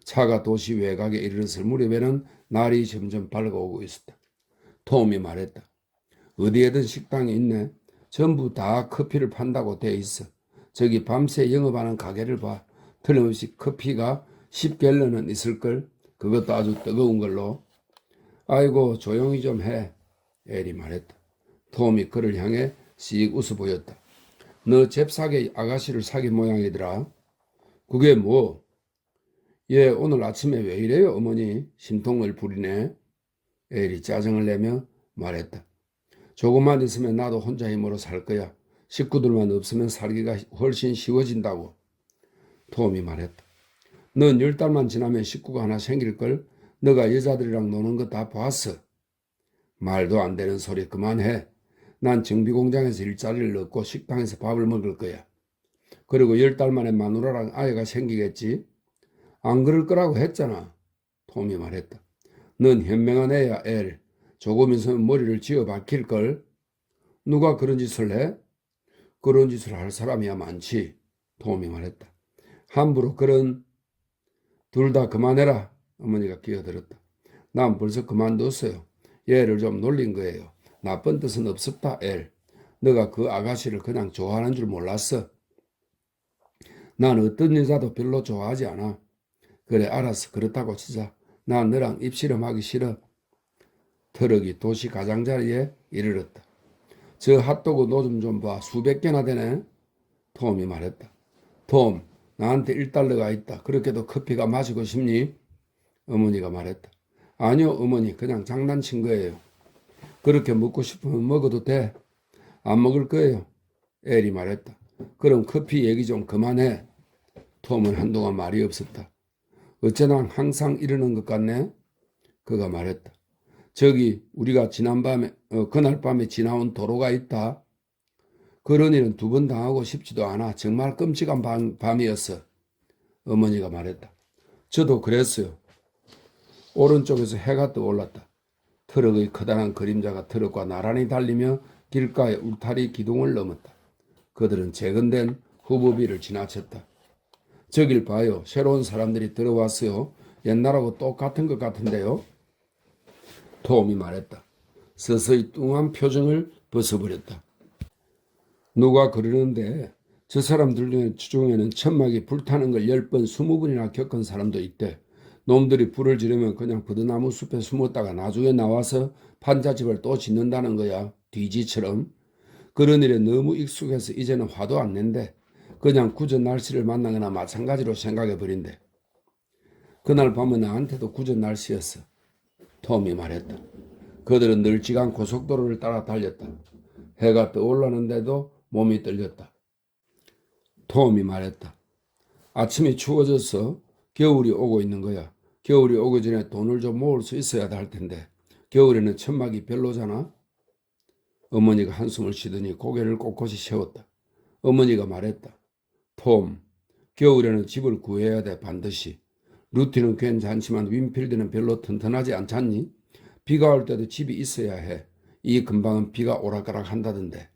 차가 도시 외곽에 이르렀을 무렵에는 날이 점점 밝아오고 있었다. 톰이 말했다. 어디에든 식당이 있네. 전부 다 커피를 판다고 돼 있어. 저기 밤새 영업하는 가게를 봐. 틀림없이 커피가 10갤런은 있을걸. 그것도 아주 뜨거운 걸로. 아이고 조용히 좀 해. 엘이 말했다. 톰이 그를 향해 씩 웃어 보였다. 너 잽싸게 아가씨를 사귄 모양이더라. 그게 뭐? 얘 오늘 아침에 왜 이래요 어머니? 심통을 부리네. 엘이 짜증을 내며 말했다. 조금만 있으면 나도 혼자 힘으로 살 거야. 식구들만 없으면 살기가 훨씬 쉬워진다고. 톰이 말했다. 넌 10달만 지나면 식구가 하나 생길걸. 너가 여자들이랑 노는 거 다 봤어. 말도 안 되는 소리 그만해. 난 정비공장에서 일자리를 얻고 식당에서 밥을 먹을 거야. 그리고 10달 만에 마누라랑 아이가 생기겠지. 안 그럴 거라고 했잖아. 톰이 말했다. 넌 현명한 애야 엘. 조금 있으면 머리를 쥐어 박힐걸. 누가 그런 짓을 해? 그런 짓을 할 사람이야 많지. 톰이 말했다. 함부로 그런. 둘 다 그만해라. 어머니가 끼어들었다. 난 벌써 그만뒀어요. 얘를 좀 놀린 거예요. 나쁜 뜻은 없었다 엘. 너가 그 아가씨를 그냥 좋아하는 줄 몰랐어. 난 어떤 여자도 별로 좋아하지 않아. 그래 알았어. 그렇다고 치자. 난 너랑 입씨름하기 싫어. 트럭이 도시 가장자리에 이르렀다. 저 핫도그 노점 좀 봐. 수백 개나 되네. 톰이 말했다. 톰, 나한테 1달러가 있다. 그렇게도 커피가 마시고 싶니? 어머니가 말했다. 아니요 어머니 그냥 장난친 거예요. 그렇게 먹고 싶으면 먹어도 돼. 안 먹을 거예요. 엘이 말했다. 그럼 커피 얘기 좀 그만해. 톰은 한동안 말이 없었다. 어쩌나 항상 이러는 것 같네. 그가 말했다. 저기 우리가 그날 밤에 지나온 도로가 있다. 그런 일은 2번 당하고 싶지도 않아. 정말 끔찍한 밤이었어. 어머니가 말했다. 저도 그랬어요. 오른쪽에서 해가 떠올랐다. 트럭의 커다란 그림자가 트럭과 나란히 달리며 길가의 울타리 기둥을 넘었다. 그들은 재건된 후보비를 지나쳤다. 저길 봐요. 새로운 사람들이 들어왔어요. 옛날하고 똑같은 것 같은데요. 톰이 말했다. 서서히 뚱한 표정을 벗어버렸다. 누가 그러는데 저 사람들 중에는 천막이 불타는 걸 10번, 20번이나 겪은 사람도 있대. 놈들이 불을 지르면 그냥 버드나무 숲에 숨었다가 나중에 나와서 판잣집을 또 짓는다는 거야. 뒤지처럼. 그런 일에 너무 익숙해서 이제는 화도 안 낸대. 그냥 굳은 날씨를 만나거나 마찬가지로 생각해버린대. 그날 밤은 나한테도 굳은 날씨였어. 톰이 말했다. 그들은 널찍한 고속도로를 따라 달렸다. 해가 떠올랐는데도 몸이 떨렸다. 톰이 말했다. 아침이 추워져서 겨울이 오고 있는 거야. 겨울이 오기 전에 돈을 좀 모을 수 있어야 할 텐데 겨울에는 천막이 별로잖아. 어머니가 한숨을 쉬더니 고개를 꼿꼿이 세웠다. 어머니가 말했다. 톰, 겨울에는 집을 구해야 돼 반드시. 루티는 괜찮지만 윈필드는 별로 튼튼하지 않잖니? 비가 올 때도 집이 있어야 해. 이 근방은 비가 오락가락 한다던데.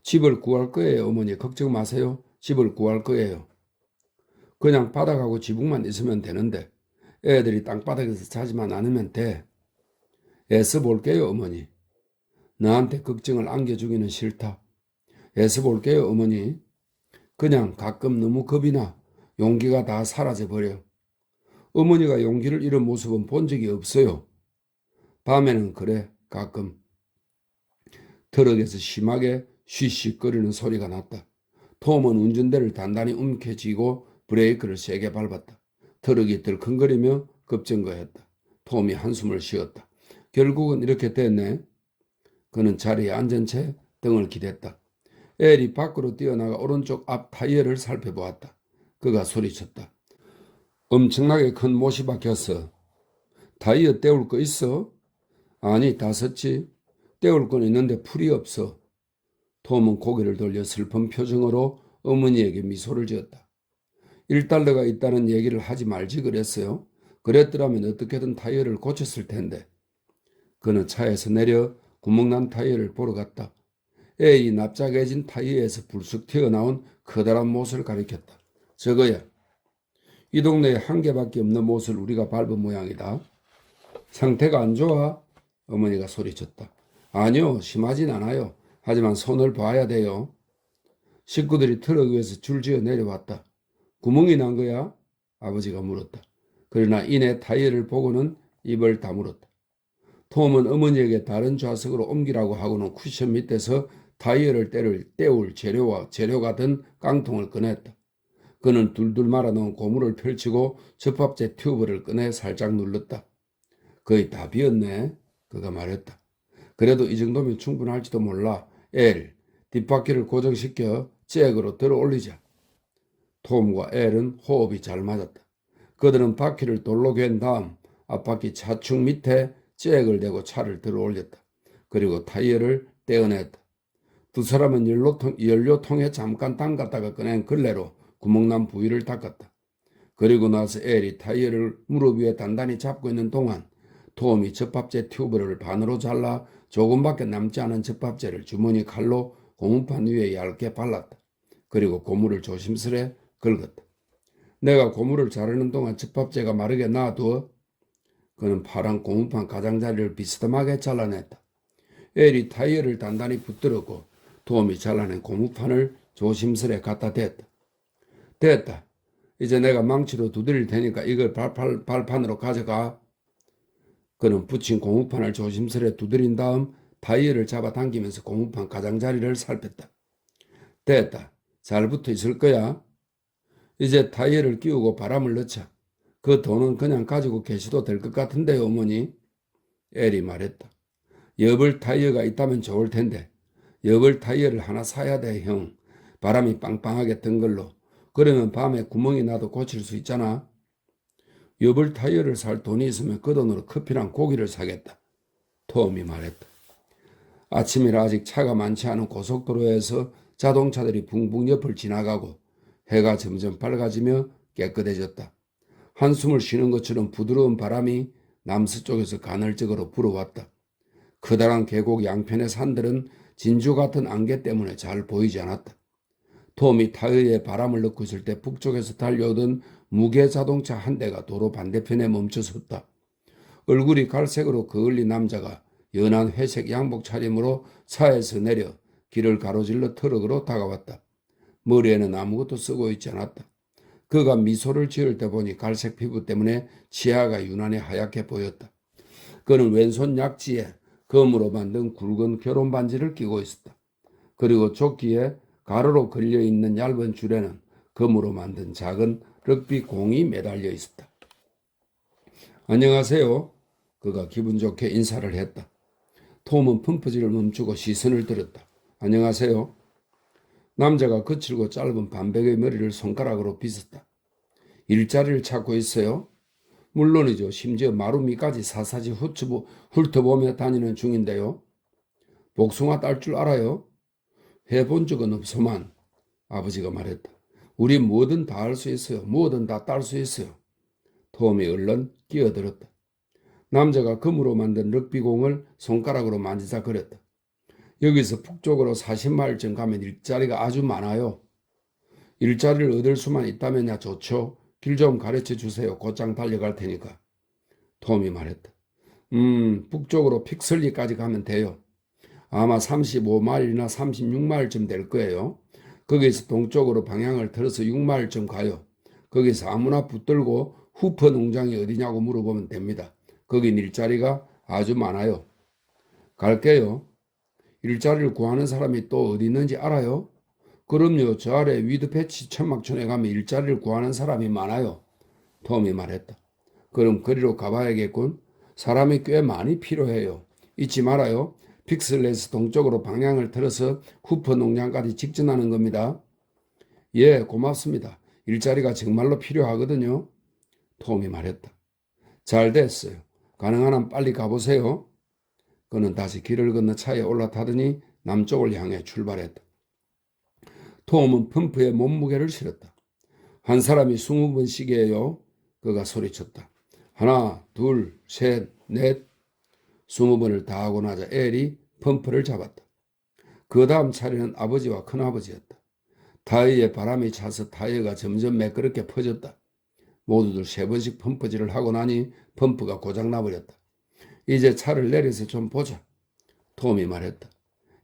집을 구할 거예요 어머니. 걱정 마세요. 집을 구할 거예요. 그냥 바닥하고 지붕만 있으면 되는데 애들이 땅바닥에서 자지만 않으면 돼. 애써 볼게요 어머니. 너한테 걱정을 안겨주기는 싫다. 애써 볼게요 어머니. 그냥 가끔 너무 겁이 나. 용기가 다 사라져버려. 어머니가 용기를 잃은 모습은 본 적이 없어요. 밤에는 그래 가끔. 트럭에서 심하게 쉬쉬거리는 소리가 났다. 톰은 운전대를 단단히 움켜쥐고 브레이크를 세게 밟았다. 트럭이 들컹거리며 급정거했다. 톰이 한숨을 쉬었다. 결국은 이렇게 됐네. 그는 자리에 앉은 채 등을 기댔다. 엘이 밖으로 뛰어나가 오른쪽 앞 타이어를 살펴보았다. 그가 소리쳤다. 엄청나게 큰 못이 박혔어. 타이어 떼울 거 있어? 아니 다 섰지. 떼울 건 있는데 풀이 없어. 톰은 고개를 돌려 슬픈 표정으로 어머니에게 미소를 지었다. $1가 있다는 얘기를 하지 말지 그랬어요. 그랬더라면 어떻게든 타이어를 고쳤을 텐데. 그는 차에서 내려 구멍난 타이어를 보러 갔다. A이 납작해진 타이어에서 불쑥 튀어나온 커다란 못을 가리켰다. 저거야. 이 동네에 한 개밖에 없는 못을 우리가 밟은 모양이다. 상태가 안 좋아? 어머니가 소리쳤다. 아니요, 심하진 않아요. 하지만 손을 봐야 돼요. 식구들이 트럭 위에서 줄지어 내려왔다. 구멍이 난 거야? 아버지가 물었다. 그러나 이내 타이어를 보고는 입을 다물었다. 톰은 어머니에게 다른 좌석으로 옮기라고 하고는 쿠션 밑에서 타이어를 때울 재료가 든 깡통을 꺼냈다. 그는 둘둘 말아놓은 고무를 펼치고 접합제 튜브를 꺼내 살짝 눌렀다. 거의 다 비었네. 그가 말했다. 그래도 이 정도면 충분할지도 몰라. 엘, 뒷바퀴를 고정시켜 잭으로 들어 올리자. 톰과 엘은 호흡이 잘 맞았다. 그들은 바퀴를 돌로 괜 다음 앞바퀴 차축 밑에 잭을 대고 차를 들어 올렸다. 그리고 타이어를 떼어냈다. 두 사람은 연료통에 잠깐 담갔다가 꺼낸 걸레로 구멍난 부위를 닦았다. 그리고 나서 엘이 타이어를 무릎 위에 단단히 잡고 있는 동안 톰이 접합제 튜브를 반으로 잘라 조금밖에 남지 않은 접합제를 주머니 칼로 고무판 위에 얇게 발랐다. 그리고 고무를 조심스레 긁었다. 내가 고무를 자르는 동안 접합제가 마르게 놔두어. 그는 파란 고무판 가장자리를 비스듬하게 잘라냈다. 엘이 타이어를 단단히 붙들었고 톰이 잘라낸 고무판을 조심스레 갖다 댔다. 됐다. 이제 내가 망치로 두드릴 테니까 이걸 발판으로 가져가. 그는 붙인 고무판을 조심스레 두드린 다음 타이어를 잡아당기면서 고무판 가장자리를 살폈다. 됐다. 잘 붙어 있을 거야. 이제 타이어를 끼우고 바람을 넣자. 그 돈은 그냥 가지고 계셔도 될 것 같은데요, 어머니. 엘이 말했다. 여벌 타이어가 있다면 좋을 텐데. 여벌 타이어를 하나 사야 돼, 형. 바람이 빵빵하게 든 걸로. 그러면 밤에 구멍이 나도 고칠 수 있잖아. 여벌 타이어를 살 돈이 있으면 그 돈으로 커피랑 고기를 사겠다. 톰이 말했다. 아침이라 아직 차가 많지 않은 고속도로에서 자동차들이 붕붕 옆을 지나가고 해가 점점 밝아지며 깨끗해졌다. 한숨을 쉬는 것처럼 부드러운 바람이 남서쪽에서 가늘적으로 불어왔다. 커다란 계곡 양편의 산들은 진주 같은 안개 때문에 잘 보이지 않았다. 톰이 타이어에 바람을 넣고 있을 때 북쪽에서 달려오던 무게 자동차 한 대가 도로 반대편에 멈춰섰다. 얼굴이 갈색으로 그을린 남자가 연한 회색 양복 차림으로 차에서 내려 길을 가로질러 트럭으로 다가왔다. 머리에는 아무것도 쓰고 있지 않았다. 그가 미소를 지을 때 보니 갈색 피부 때문에 치아가 유난히 하얗게 보였다. 그는 왼손 약지에 검으로 만든 굵은 결혼 반지를 끼고 있었다. 그리고 조끼에 가로로 걸려있는 얇은 줄에는 검으로 만든 작은 럭비 공이 매달려 있었다. 안녕하세요. 그가 기분 좋게 인사를 했다. 톰은 펌프질을 멈추고 시선을 들었다. 안녕하세요. 남자가 거칠고 짧은 반백의 머리를 손가락으로 빗었다. 일자리를 찾고 있어요? 물론이죠. 심지어 마루미까지 사사지 훑어보며 다니는 중인데요. 복숭아 딸 줄 알아요? 해본 적은 없소만. 아버지가 말했다. 우리 뭐든 다 할 수 있어요. 뭐든 다 딸 수 있어요. 톰이 얼른 끼어들었다. 남자가 금으로 만든 럭비공을 손가락으로 만지자 그랬다. 여기서 북쪽으로 40마일쯤 가면 일자리가 아주 많아요. 일자리를 얻을 수만 있다면야 좋죠. 길 좀 가르쳐 주세요. 곧장 달려갈 테니까. 톰이 말했다. 북쪽으로 픽슬리까지 가면 돼요. 아마 35마일이나 36마일쯤 될 거예요. 거기서 동쪽으로 방향을 틀어서 6마일쯤 가요. 거기서 아무나 붙들고 후퍼 농장이 어디냐고 물어보면 됩니다. 거긴 일자리가 아주 많아요. 갈게요. 일자리를 구하는 사람이 또 어디 있는지 알아요? 그럼요. 저 아래 위드패치 천막촌에 가면 일자리를 구하는 사람이 많아요. 톰이 말했다. 그럼 거리로 가봐야겠군. 사람이 꽤 많이 필요해요. 잊지 말아요. 픽슬에서 동쪽으로 방향을 틀어서 후퍼 농장까지 직진하는 겁니다. 예, 고맙습니다. 일자리가 정말로 필요하거든요. 톰이 말했다. 잘 됐어요. 가능한 한 빨리 가보세요. 그는 다시 길을 건너 차에 올라타더니 남쪽을 향해 출발했다. 톰은 펌프에 몸무게를 실었다. 한 사람이 20번씩이에요. 그가 소리쳤다. 하나, 둘, 셋, 넷. 20번을 다 하고 나자 엘이 펌프를 잡았다. 그 다음 차례는 아버지와 큰아버지였다. 타이어에 바람이 차서 타이어가 점점 매끄럽게 퍼졌다. 모두들 3번씩 펌프질을 하고 나니 펌프가 고장나버렸다. 이제 차를 내려서 좀 보자. 톰이 말했다.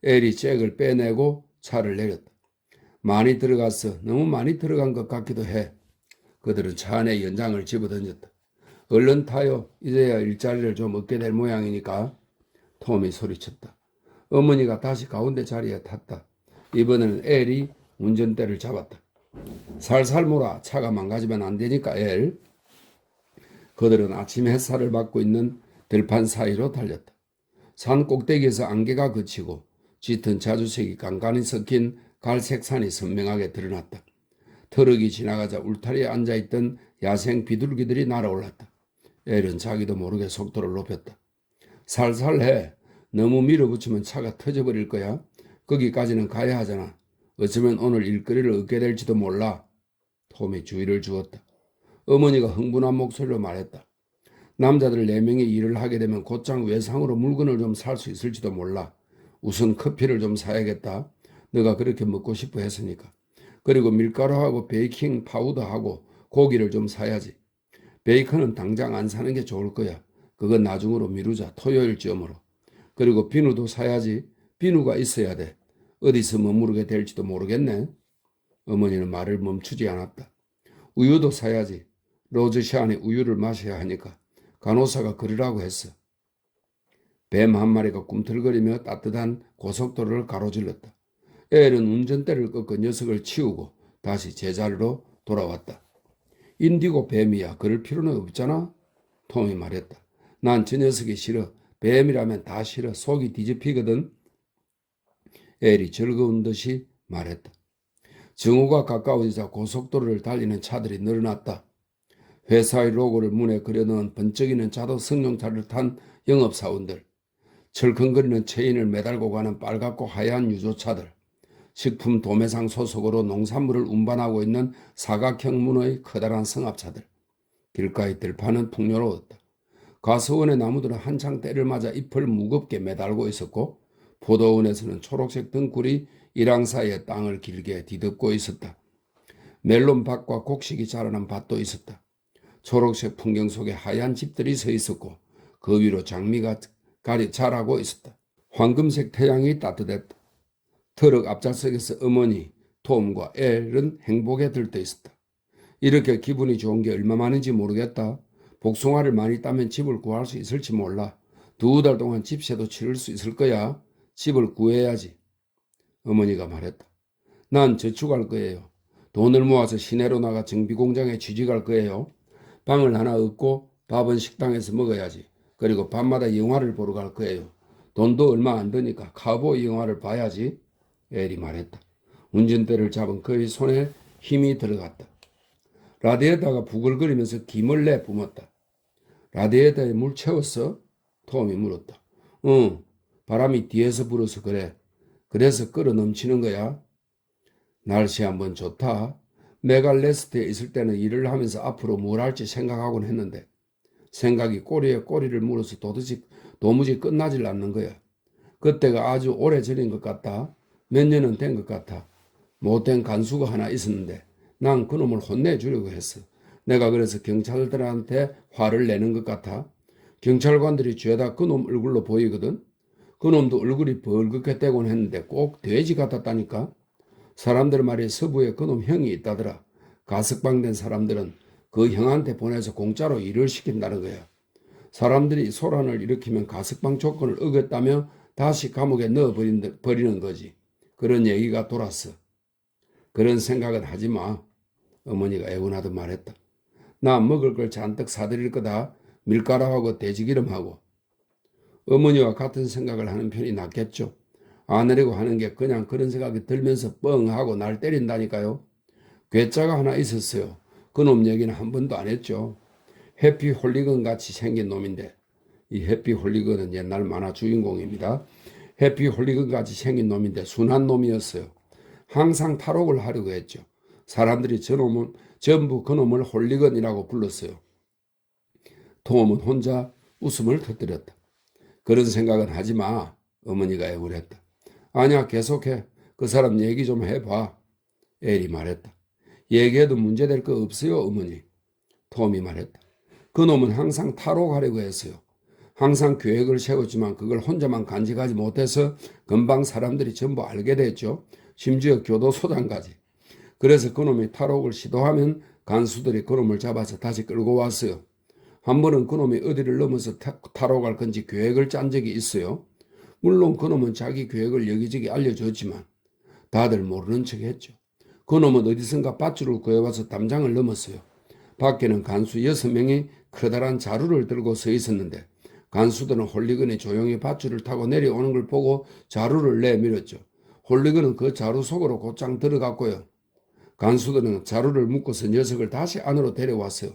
엘이 잭을 빼내고 차를 내렸다. 많이 들어갔어. 너무 많이 들어간 것 같기도 해. 그들은 차 안에 연장을 집어던졌다. 얼른 타요. 이제야 일자리를 좀 얻게 될 모양이니까. 톰이 소리쳤다. 어머니가 다시 가운데 자리에 탔다. 이번에는 엘이 운전대를 잡았다. 살살 몰아. 차가 망가지면 안 되니까 엘. 그들은 아침 햇살을 받고 있는 들판 사이로 달렸다. 산 꼭대기에서 안개가 그치고 짙은 자주색이 간간히 섞인 갈색 산이 선명하게 드러났다. 트럭이 지나가자 울타리에 앉아있던 야생 비둘기들이 날아올랐다. 엘은 자기도 모르게 속도를 높였다. 살살 해. 너무 밀어붙이면 차가 터져버릴 거야. 거기까지는 가야 하잖아. 어쩌면 오늘 일거리를 얻게 될지도 몰라. 톰이 주의를 주었다. 어머니가 흥분한 목소리로 말했다. 남자들 4명이 일을 하게 되면 곧장 외상으로 물건을 좀 살 수 있을지도 몰라. 우선 커피를 좀 사야겠다. 너가 그렇게 먹고 싶어 했으니까. 그리고 밀가루하고 베이킹 파우더하고 고기를 좀 사야지. 베이컨은 당장 안 사는 게 좋을 거야. 그건 나중으로 미루자. 토요일쯤으로. 그리고 비누도 사야지. 비누가 있어야 돼. 어디서 머무르게 될지도 모르겠네. 어머니는 말을 멈추지 않았다. 우유도 사야지. 로즈샤안에 우유를 마셔야 하니까. 간호사가 그러라고 했어. 뱀 한 마리가 꿈틀거리며 따뜻한 고속도로를 가로질렀다. 엘은 운전대를 꺾고 녀석을 치우고 다시 제자리로 돌아왔다. 인디고 뱀이야. 그럴 필요는 없잖아. 톰이 말했다. 난 저 녀석이 싫어. 뱀이라면 다 싫어. 속이 뒤집히거든. 엘이 즐거운 듯이 말했다. 정오가 가까워지자 고속도로를 달리는 차들이 늘어났다. 회사의 로고를 문에 그려놓은 번쩍이는 자도 승용차를 탄 영업사원들, 철컹거리는 체인을 매달고 가는 빨갛고 하얀 유조차들, 식품 도매상 소속으로 농산물을 운반하고 있는 사각형 문의 커다란 승합차들. 길가의 들판은 풍요로웠다. 가서원의 나무들은 한창 때를 맞아 잎을 무겁게 매달고 있었고 포도원에서는 초록색 등굴이 이랑 사이의 땅을 길게 뒤덮고 있었다. 멜론밭과 곡식이 자라난 밭도 있었다. 초록색 풍경 속에 하얀 집들이 서 있었고 그 위로 장미가 자라고 있었다. 황금색 태양이 따뜻했다. 트럭 앞좌석에서 어머니, 톰과 엘은 행복에 들떠 있었다. 이렇게 기분이 좋은 게 얼마만인지 모르겠다. 복숭아를 많이 따면 집을 구할 수 있을지 몰라. 2달 동안 집세도 치를 수 있을 거야. 집을 구해야지. 어머니가 말했다. 난 저축할 거예요. 돈을 모아서 시내로 나가 정비공장에 취직할 거예요. 방을 하나 얻고 밥은 식당에서 먹어야지. 그리고 밤마다 영화를 보러 갈 거예요. 돈도 얼마 안 드니까 카우보이 영화를 봐야지. 엘이 말했다. 운전대를 잡은 그의 손에 힘이 들어갔다. 라디에이터가 부글거리면서 김을 내뿜었다. 라디에이터에 물 채웠어? 톰이 물었다. 응, 바람이 뒤에서 불어서 그래. 그래서 끓어 넘치는 거야. 날씨 한번 좋다. 메갈레스트에 있을 때는 일을 하면서 앞으로 뭘 할지 생각하곤 했는데 생각이 꼬리에 꼬리를 물어서 도무지 끝나질 않는 거야. 그때가 아주 오래전인 것 같다. 몇 년은 된 것 같아. 못된 간수가 하나 있었는데 난 그놈을 혼내주려고 했어. 내가 그래서 경찰들한테 화를 내는 것 같아. 경찰관들이 죄다 그놈 얼굴로 보이거든. 그놈도 얼굴이 벌겋게 떼곤 했는데 꼭 돼지 같았다니까. 사람들 말에 서부에 그놈 형이 있다더라. 가석방된 사람들은 그 형한테 보내서 공짜로 일을 시킨다는 거야. 사람들이 소란을 일으키면 가석방 조건을 어겼다며 다시 감옥에 넣어버리는 거지. 그런 얘기가 돌았어. 그런 생각은 하지 마. 어머니가 애원하듯 말했다. 나 먹을 걸 잔뜩 사드릴 거다. 밀가루하고 돼지기름하고. 어머니와 같은 생각을 하는 편이 낫겠죠. 안 하려고 하는 게 그냥 그런 생각이 들면서 뻥 하고 날 때린다니까요. 괴짜가 하나 있었어요. 그놈 얘기는 한 번도 안 했죠. 해피 홀리건 같이 생긴 놈인데 이 해피 홀리건은 옛날 만화 주인공입니다. 해피 홀리건 같이 생긴 놈인데 순한 놈이었어요. 항상 탈옥을 하려고 했죠. 사람들이 전부 그놈을 홀리건이라고 불렀어요. 톰은 혼자 웃음을 터뜨렸다. 그런 생각은 하지 마. 어머니가 애울했다. 아니야, 계속해. 그 사람 얘기 좀 해봐. 엘이 말했다. 얘기해도 문제될 거 없어요, 어머니. 톰이 말했다. 그놈은 항상 타로 가려고 했어요. 항상 계획을 세웠지만 그걸 혼자만 간직하지 못해서 금방 사람들이 전부 알게 됐죠. 심지어 교도소장까지. 그래서 그놈이 탈옥을 시도하면 간수들이 그놈을 잡아서 다시 끌고 왔어요. 한 번은 그놈이 어디를 넘어서 탈옥할 건지 계획을 짠 적이 있어요. 물론 그놈은 자기 계획을 여기저기 알려줬지만 다들 모르는 척 했죠. 그놈은 어디선가 밧줄을 구해와서 담장을 넘었어요. 밖에는 간수 6명이 커다란 자루를 들고 서 있었는데 간수들은 홀리건이 조용히 밧줄을 타고 내려오는 걸 보고 자루를 내밀었죠. 홀리건은 그 자루 속으로 곧장 들어갔고요. 간수들은 자루를 묶어서 녀석을 다시 안으로 데려왔어요.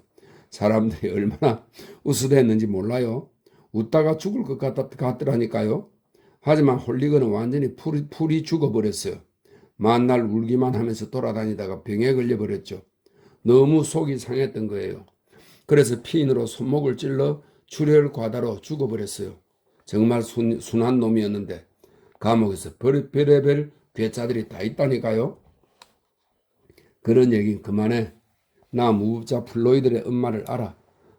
사람들이 얼마나 우스댔는지 몰라요. 웃다가 죽을 것 같더라니까요. 하지만 홀리건은 완전히 풀이 죽어버렸어요. 만날 울기만 하면서 돌아다니다가 병에 걸려버렸죠. 너무 속이 상했던 거예요. 그래서 피인으로 손목을 찔러 출혈 과다로 죽어버렸어요. 정말 순한 놈이었는데 감옥에서 별의별 괴짜들이 다 있다니까요. 그런 얘긴 그만해. 나 무법자 플로이드의 엄마를 알아.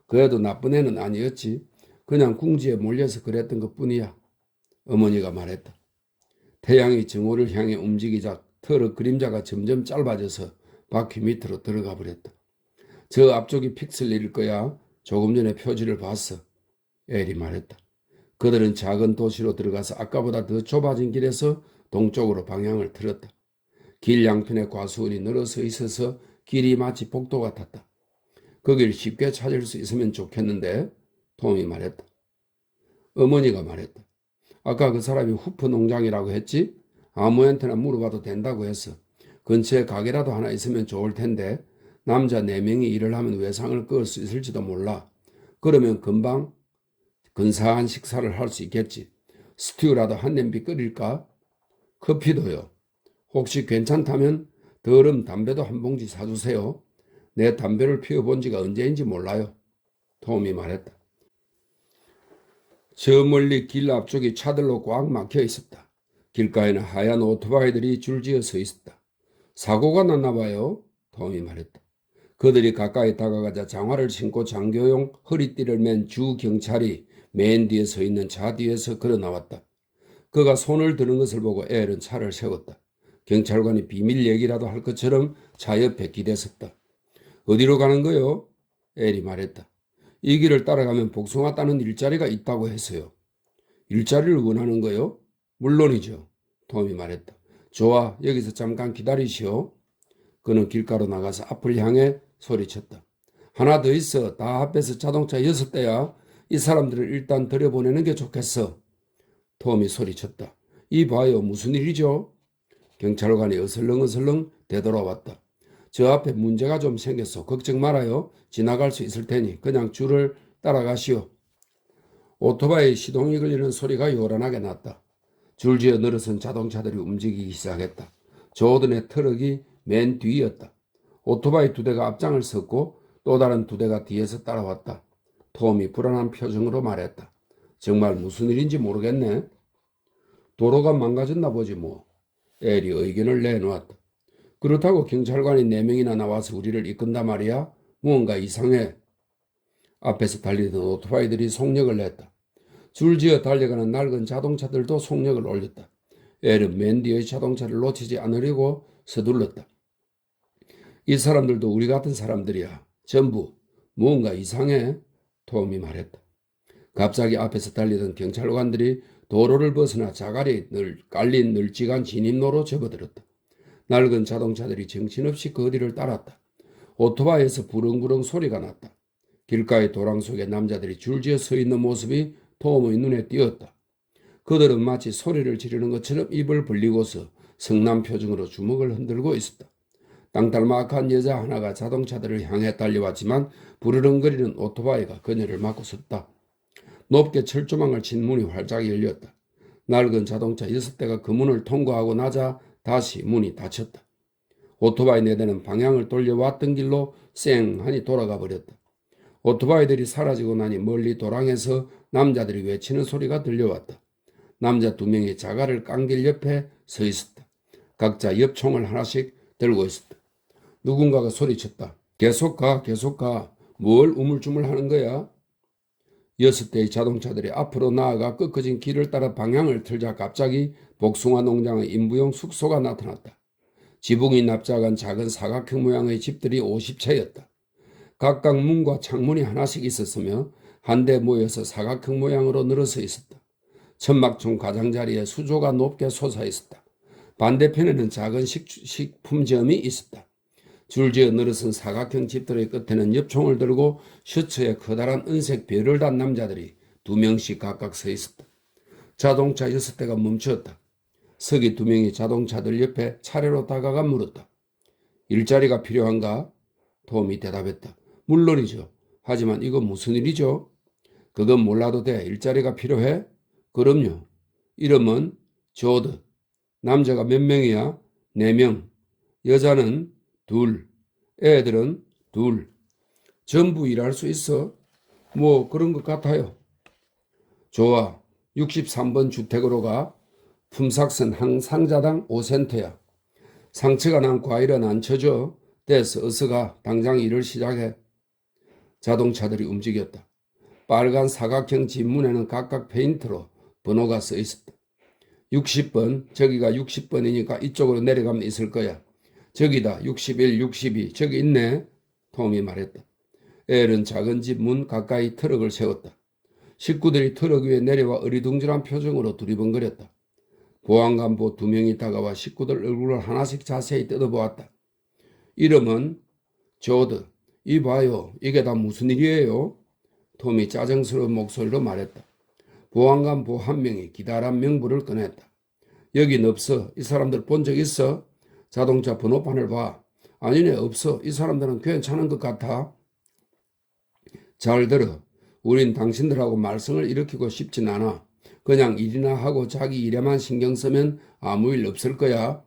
그 애도 나쁜 애는 아니었지. 그냥 궁지에 몰려서 그랬던 것뿐이야. 어머니가 말했다. 태양이 정오를 향해 움직이자 털의 그림자가 점점 짧아져서 바퀴 밑으로 들어가 버렸다. 저 앞쪽이 픽셀일 거야. 조금 전에 표지를 봤어. 엘이 말했다. 그들은 작은 도시로 들어가서 아까보다 더 좁아진 길에서 동쪽으로 방향을 틀었다. 길 양편에 과수원이 늘어서 있어서 길이 마치 복도 같았다. 거길 쉽게 찾을 수 있으면 좋겠는데 톰이 말했다. 어머니가 말했다. 아까 그 사람이 후프 농장이라고 했지? 아무한테나 물어봐도 된다고 했어. 근처에 가게라도 하나 있으면 좋을 텐데 남자 4명이 일을 하면 외상을 끌 수 있을지도 몰라. 그러면 금방 근사한 식사를 할 수 있겠지. 스튜라도 한 냄비 끓일까? 커피도요. 혹시 괜찮다면 더러운 담배도 한 봉지 사주세요. 내 담배를 피워본 지가 언제인지 몰라요. 톰이 말했다. 저 멀리 길 앞쪽이 차들로 꽉 막혀 있었다. 길가에는 하얀 오토바이들이 줄지어 서 있었다. 사고가 났나 봐요. 톰이 말했다. 그들이 가까이 다가가자 장화를 신고 장교용 허리띠를 맨 주 경찰이 맨 뒤에 서 있는 차 뒤에서 걸어 나왔다. 그가 손을 드는 것을 보고 엘은 차를 세웠다. 경찰관이 비밀 얘기라도 할 것처럼 차 옆에 기대섰다. 어디로 가는 거요? 엘이 말했다. 이 길을 따라가면 복숭아 따는 일자리가 있다고 했어요. 일자리를 원하는 거요? 물론이죠. 톰이 말했다. 좋아, 여기서 잠깐 기다리시오. 그는 길가로 나가서 앞을 향해 소리쳤다. 하나 더 있어. 다 합해서 자동차 6대야. 이 사람들을 일단 들여보내는 게 좋겠어. 톰이 소리쳤다. 이 봐요. 무슨 일이죠? 경찰관이 어슬렁어슬렁 되돌아왔다. 저 앞에 문제가 좀 생겼어. 걱정 말아요. 지나갈 수 있을 테니 그냥 줄을 따라가시오. 오토바이 시동이 걸리는 소리가 요란하게 났다. 줄지어 늘어선 자동차들이 움직이기 시작했다. 조던의 트럭이 맨 뒤였다. 오토바이 2대가 앞장을 섰고 또 다른 2대가 뒤에서 따라왔다. 톰이 불안한 표정으로 말했다. 정말 무슨 일인지 모르겠네. 도로가 망가졌나 보지 뭐. 엘이 의견을 내놓았다. 그렇다고 경찰관이 4명이나 나와서 우리를 이끈다 말이야? 무언가 이상해. 앞에서 달리던 오토바이들이 속력을 냈다. 줄지어 달려가는 낡은 자동차들도 속력을 올렸다. 엘은 맨 뒤의 자동차를 놓치지 않으려고 서둘렀다. 이 사람들도 우리 같은 사람들이야. 전부 무언가 이상해. 톰이 말했다. 갑자기 앞에서 달리던 경찰관들이 도로를 벗어나 자갈이 깔린 널찍한 진입로로 접어들었다. 낡은 자동차들이 정신없이 그 뒤를 따랐다. 오토바이에서 부릉부릉 소리가 났다. 길가의 도랑 속에 남자들이 줄지어 서 있는 모습이 톰의 눈에 띄었다. 그들은 마치 소리를 지르는 것처럼 입을 벌리고서 성남 표정으로 주먹을 흔들고 있었다. 땅딸막한 여자 하나가 자동차들을 향해 달려왔지만 부르릉거리는 오토바이가 그녀를 막고 섰다. 높게 철조망을 친 문이 활짝 열렸다. 낡은 자동차 6대가 그 문을 통과하고 나자 다시 문이 닫혔다. 오토바이 4대는 방향을 돌려왔던 길로 쌩하니 돌아가 버렸다. 오토바이들이 사라지고 나니 멀리 도랑에서 남자들이 외치는 소리가 들려왔다. 남자 2명이 자갈을 깐 길 옆에 서 있었다. 각자 엽총을 하나씩 들고 있었다. 누군가가 소리쳤다. 계속 가, 계속 가. 뭘 우물쭈물 하는 거야? 6대의 자동차들이 앞으로 나아가 꺾어진 길을 따라 방향을 틀자 갑자기 복숭아 농장의 인부용 숙소가 나타났다. 지붕이 납작한 작은 사각형 모양의 집들이 50채였다. 각각 문과 창문이 하나씩 있었으며 한데 모여서 사각형 모양으로 늘어서 있었다. 천막촌 가장자리에 수조가 높게 솟아 있었다. 반대편에는 작은 식품점이 있었다. 줄지어 늘어선 사각형 집들의 끝에는 엽총을 들고 셔츠에 커다란 은색 별을 단 남자들이 2명씩 각각 서 있었다. 자동차 6대가 멈추었다. 서기 2명이 자동차들 옆에 차례로 다가가 물었다. 일자리가 필요한가? 톰이 대답했다. 물론이죠. 하지만 이건 무슨 일이죠? 그건 몰라도 돼. 일자리가 필요해? 그럼요. 이름은 조드. 남자가 몇 명이야? 4명. 여자는 2. 애들은 2. 전부 일할 수 있어? 뭐 그런 것 같아요. 좋아. 63번 주택으로 가. 품삯은 한 상자당 5센트야. 상처가 난 과일은 안 쳐줘. 됐어. 어서 가. 당장 일을 시작해. 자동차들이 움직였다. 빨간 사각형 집 문에는 각각 페인트로 번호가 써 있었다. 60번, 저기가 60번이니까 이쪽으로 내려가면 있을 거야. 저기다, 61, 62, 저기 있네. 톰이 말했다. 엘은 작은 집 문 가까이 트럭을 세웠다. 식구들이 트럭 위에 내려와 어리둥절한 표정으로 두리번거렸다. 보안관보 2명이 다가와 식구들 얼굴을 하나씩 자세히 뜯어보았다. 이름은 조드. 이봐요. 이게 다 무슨 일이에요? 톰이 짜증스러운 목소리로 말했다. 보안관보 1명이 기다란 명부를 꺼냈다. 여긴 없어. 이 사람들 본 적 있어? 자동차 번호판을 봐. 아니네, 없어. 이 사람들은 괜찮은 것 같아. 잘 들어. 우린 당신들하고 말썽을 일으키고 싶진 않아. 그냥 일이나 하고 자기 일에만 신경 쓰면 아무 일 없을 거야.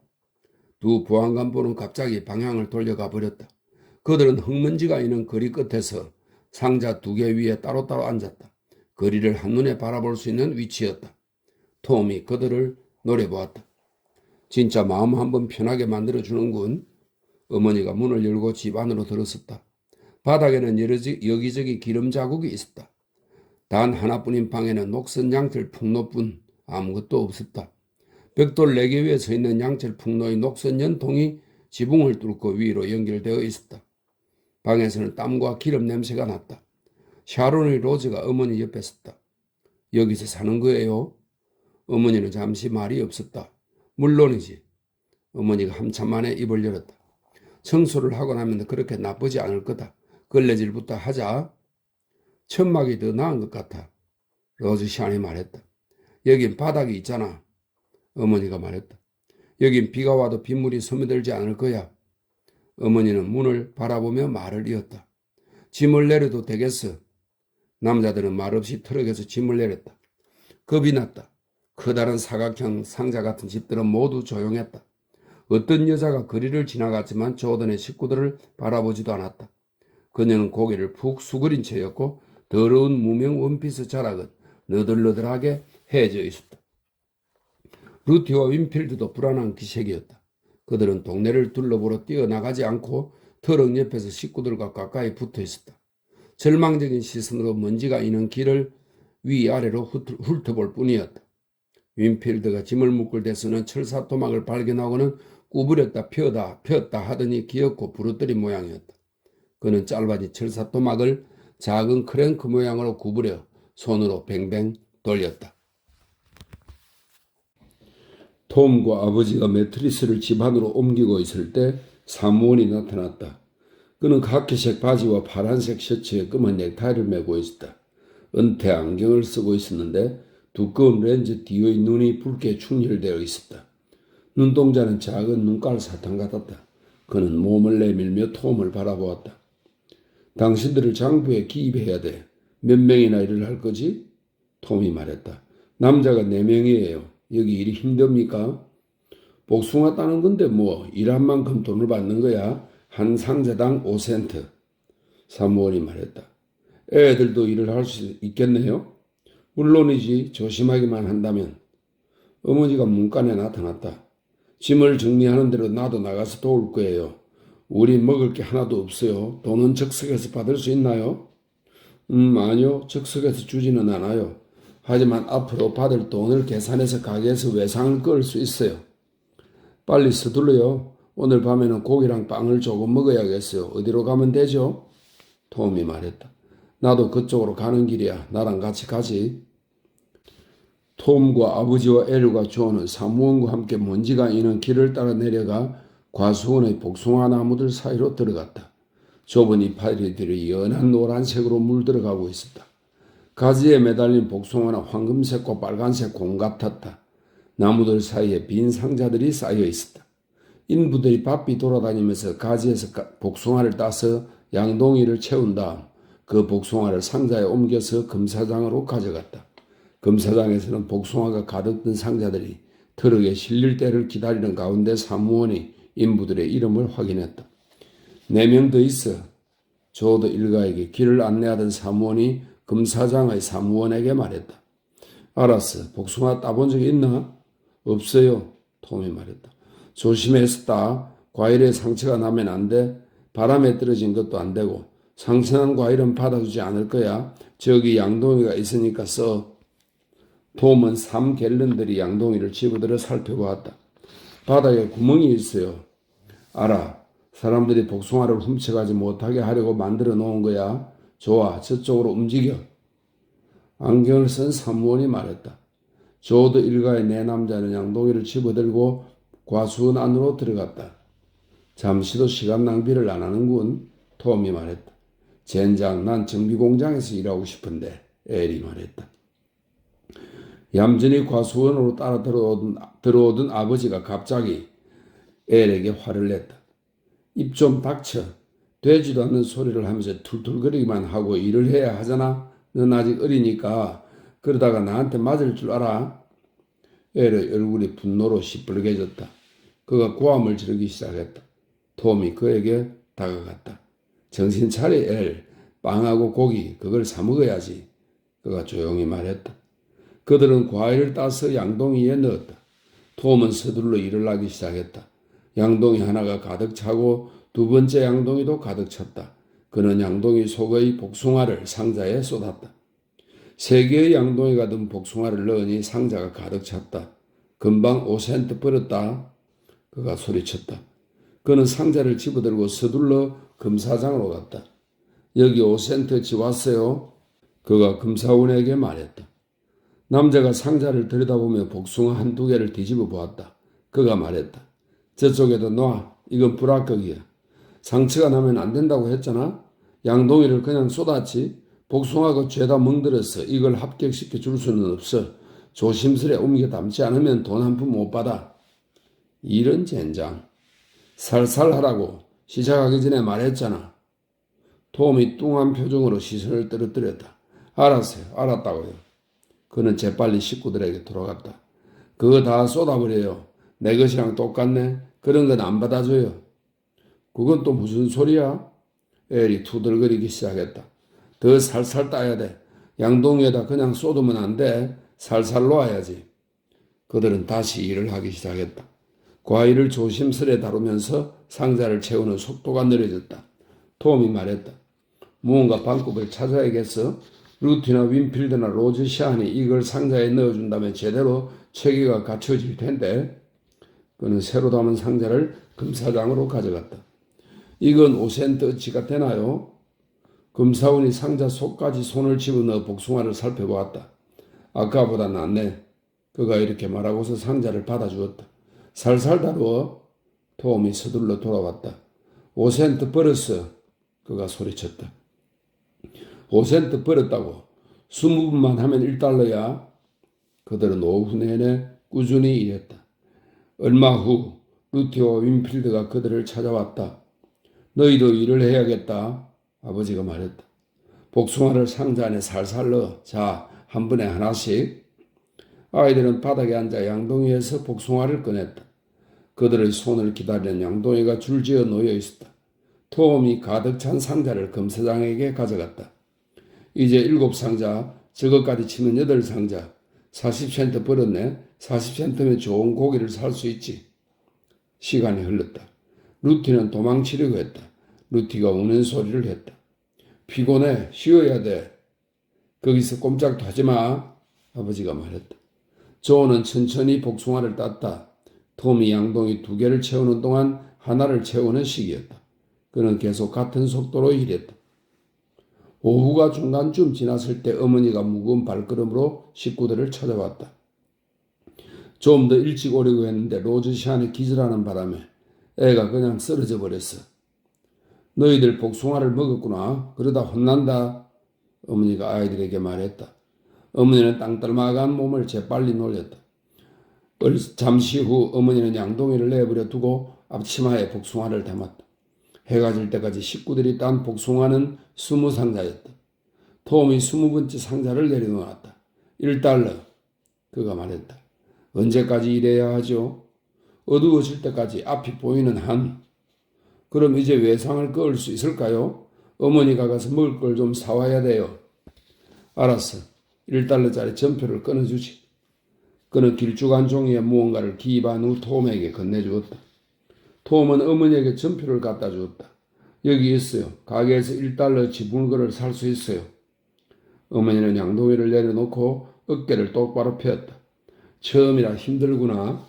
2 보안관보는 갑자기 방향을 돌려가 버렸다. 그들은 흙먼지가 있는 거리 끝에서 상자 2개 위에 따로따로 앉았다. 거리를 한눈에 바라볼 수 있는 위치였다. 톰이 그들을 노려보았다. 진짜 마음 한번 편하게 만들어주는군. 어머니가 문을 열고 집 안으로 들어섰다. 바닥에는 여기저기 기름 자국이 있었다. 단 하나뿐인 방에는 녹슨 양철 풍로뿐 아무것도 없었다. 벽돌 4개 위에 서 있는 양철 풍로의 녹슨 연통이 지붕을 뚫고 위로 연결되어 있었다. 방에서는 땀과 기름 냄새가 났다. 샤론의 로즈가 어머니 옆에 섰다. 여기서 사는 거예요? 어머니는 잠시 말이 없었다. 물론이지. 어머니가 한참 만에 입을 열었다. 청소를 하고 나면 그렇게 나쁘지 않을 거다. 걸레질부터 하자. 천막이 더 나은 것 같아. 로즈 샤니 말했다. 여긴 바닥이 있잖아. 어머니가 말했다. 여긴 비가 와도 빗물이 스며들지 않을 거야. 어머니는 문을 바라보며 말을 이었다. 짐을 내려도 되겠어. 남자들은 말없이 트럭에서 짐을 내렸다. 겁이 났다. 커다란 사각형 상자 같은 집들은 모두 조용했다. 어떤 여자가 거리를 지나갔지만 조던의 식구들을 바라보지도 않았다. 그녀는 고개를 푹 수그린 채였고 더러운 무명 원피스 자락은 너덜너덜하게 헤어져 있었다. 루티와 윈필드도 불안한 기색이었다. 그들은 동네를 둘러보러 뛰어나가지 않고 트럭 옆에서 식구들과 가까이 붙어 있었다. 절망적인 시선으로 먼지가 있는 길을 위아래로 훑어볼 뿐이었다. 윈필드가 짐을 묶을 때서는 철사 토막을 발견하고는 구부렸다 폈다 하더니 기어코 부러뜨린 모양이었다. 그는 짧아진 철사 토막을 작은 크랭크 모양으로 구부려 손으로 뱅뱅 돌렸다. 톰과 아버지가 매트리스를 집 안으로 옮기고 있을 때 사무원이 나타났다. 그는 카키색 바지와 파란색 셔츠에 검은 넥타이를 메고 있었다. 은퇴 안경을 쓰고 있었는데 두꺼운 렌즈 뒤의 눈이 붉게 충혈되어 있었다. 눈동자는 작은 눈깔 사탕 같았다. 그는 몸을 내밀며 톰을 바라보았다. 당신들을 장부에 기입해야 돼. 몇 명이나 일을 할 거지? 톰이 말했다. 남자가 4명이에요. 여기 일이 힘듭니까? 복숭아 따는 건데 뭐 일한 만큼 돈을 받는 거야. 한 상자당 5센트. 사무원이 말했다. 애들도 일을 할 수 있겠네요? 물론이지. 조심하기만 한다면. 어머니가 문간에 나타났다. 짐을 정리하는 대로 나도 나가서 도울 거예요. 우리 먹을 게 하나도 없어요. 돈은 적석에서 받을 수 있나요? 아니요. 적석에서 주지는 않아요. 하지만 앞으로 받을 돈을 계산해서 가게에서 외상을 끌 수 있어요. 빨리 서둘러요. 오늘 밤에는 고기랑 빵을 조금 먹어야겠어요. 어디로 가면 되죠? 톰이 말했다. 나도 그쪽으로 가는 길이야. 나랑 같이 가지. 톰과 아버지와 에르가 조는 사무원과 함께 먼지가 있는 길을 따라 내려가 과수원의 복숭아 나무들 사이로 들어갔다. 좁은 이파리들이 연한 노란색으로 물들어가고 있었다. 가지에 매달린 복숭아는 황금색과 빨간색 공 같았다. 나무들 사이에 빈 상자들이 쌓여 있었다. 인부들이 바삐 돌아다니면서 가지에서 복숭아를 따서 양동이를 채운 다음 그 복숭아를 상자에 옮겨서 금사장으로 가져갔다. 금사장에서는 복숭아가 가득 든 상자들이 트럭에 실릴 때를 기다리는 가운데 사무원이 인부들의 이름을 확인했다. 4명 더 있어. 조도 일가에게 길을 안내하던 사무원이 금사장의 사무원에게 말했다. 알았어. 복숭아 따본 적 있나? 없어요. 톰이 말했다. 조심해서 따. 과일에 상처가 나면 안 돼. 바람에 떨어진 것도 안 되고 상처난 과일은 받아주지 않을 거야. 저기 양동이가 있으니까 써. 톰은 3갤런들이 양동이를 집어들어 살펴보았다. 바닥에 구멍이 있어요. 알아. 사람들이 복숭아를 훔쳐가지 못하게 하려고 만들어 놓은 거야. 좋아. 저쪽으로 움직여. 안경을 쓴 사무원이 말했다. 조도 일가의 4남자는 양동이를 집어들고 과수원 안으로 들어갔다. 잠시도 시간 낭비를 안 하는군. 톰이 말했다. 젠장, 난 정비공장에서 일하고 싶은데. 엘이 말했다. 얌전히 과수원으로 따라 들어오던 아버지가 갑자기 엘에게 화를 냈다. 입 좀 닥쳐. 되지도 않는 소리를 하면서 툴툴거리기만 하고 일을 해야 하잖아. 넌 아직 어리니까 그러다가 나한테 맞을 줄 알아. 엘의 얼굴이 분노로 시뻘개졌다. 그가 고함을 지르기 시작했다. 톰이 그에게 다가갔다. 정신 차려 엘. 빵하고 고기 그걸 사 먹어야지. 그가 조용히 말했다. 그들은 과일을 따서 양동이에 넣었다. 톰은 서둘러 일을 하기 시작했다. 양동이 하나가 가득 차고 2번째 양동이도 가득 찼다. 그는 양동이 속의 복숭아를 상자에 쏟았다. 3개의 양동이가 든 복숭아를 넣으니 상자가 가득 찼다. 금방 5센트 벌었다. 그가 소리쳤다. 그는 상자를 집어들고 서둘러 금사장으로 갔다. 여기 5센트치 왔어요. 그가 금사원에게 말했다. 남자가 상자를 들여다보며 복숭아 1-2개를 뒤집어 보았다. 그가 말했다. 저쪽에도 놔. 이건 불합격이야. 상처가 나면 안 된다고 했잖아. 양동이를 그냥 쏟았지. 복숭아가 죄다 멍들어서 이걸 합격시켜 줄 수는 없어. 조심스레 옮겨 담지 않으면 돈 한 푼 못 받아. 이런 젠장. 살살 하라고 시작하기 전에 말했잖아. 톰이 뚱한 표정으로 시선을 떨어뜨렸다. 알았어요. 알았다고요. 그는 재빨리 식구들에게 돌아갔다. 그거 다 쏟아버려요. 내 것이랑 똑같네. 그런 건 안 받아줘요. 그건 또 무슨 소리야? 엘이 투덜거리기 시작했다. 더 살살 따야 돼. 양동이에다 그냥 쏟으면 안 돼. 살살 놓아야지. 그들은 다시 일을 하기 시작했다. 과일을 조심스레 다루면서 상자를 채우는 속도가 느려졌다. 톰이 말했다. 무언가 방법을 찾아야겠어. 루티나 윈필드나 로즈 샤안이 이걸 상자에 넣어준다면 제대로 체계가 갖춰질 텐데. 그는 새로 담은 상자를 금사장으로 가져갔다. 이건 5센트어치가 되나요? 금사원이 상자 속까지 손을 집어넣어 복숭아를 살펴보았다. 아까보다 낫네. 그가 이렇게 말하고서 상자를 받아주었다. 살살 다루어. 톰이 서둘러 돌아왔다. 5센트 벌었어. 그가 소리쳤다. 5센트 벌었다고. 20분만 하면 1달러야. 그들은 오후 내내 꾸준히 일했다. 얼마 후 루티와 윈필드가 그들을 찾아왔다. 너희도 일을 해야겠다. 아버지가 말했다. 복숭아를 상자 안에 살살 넣어. 자, 한 번에 하나씩. 아이들은 바닥에 앉아 양동이에서 복숭아를 꺼냈다. 그들의 손을 기다리는 양동이가 줄지어 놓여 있었다. 토음이 가득 찬 상자를 검사장에게 가져갔다. 이제 7상자, 저것까지 치면 8상자. 40센트 벌었네. 40센트면 좋은 고기를 살 수 있지. 시간이 흘렀다. 루티는 도망치려고 했다. 루티가 우는 소리를 했다. 피곤해. 쉬어야 돼. 거기서 꼼짝도 하지 마. 아버지가 말했다. 조는 천천히 복숭아를 땄다. 톰이 양동이 2개를 채우는 동안 하나를 채우는 시기였다. 그는 계속 같은 속도로 일했다. 오후가 중간쯤 지났을 때 어머니가 무거운 발걸음으로 식구들을 찾아왔다. 좀 더 일찍 오려고 했는데 로즈시안이 기절하는 바람에 애가 그냥 쓰러져 버렸어. 너희들 복숭아를 먹었구나. 그러다 혼난다. 어머니가 아이들에게 말했다. 어머니는 땅떨마간 몸을 재빨리 놀렸다. 잠시 후 어머니는 양동이를 내버려 두고 앞치마에 복숭아를 담았다. 해가 질 때까지 식구들이 딴 복숭아는 20상자였다. 톰이 20번째 상자를 내려놓았다. 1달러. 그가 말했다. 언제까지 일해야 하죠? 어두워질 때까지 앞이 보이는 한. 그럼 이제 외상을 그을 수 있을까요? 어머니가 가서 먹을 걸 좀 사와야 돼요. 알았어. 1달러짜리 전표를 끊어주지. 그는 길쭉한 종이에 무언가를 기입한 후 톰에게 건네주었다. 톰은 어머니에게 전표를 갖다 주었다. 여기 있어요. 가게에서 1달러치 물건을 살 수 있어요. 어머니는 양동이를 내려놓고 어깨를 똑바로 펴었다. 처음이라 힘들구나.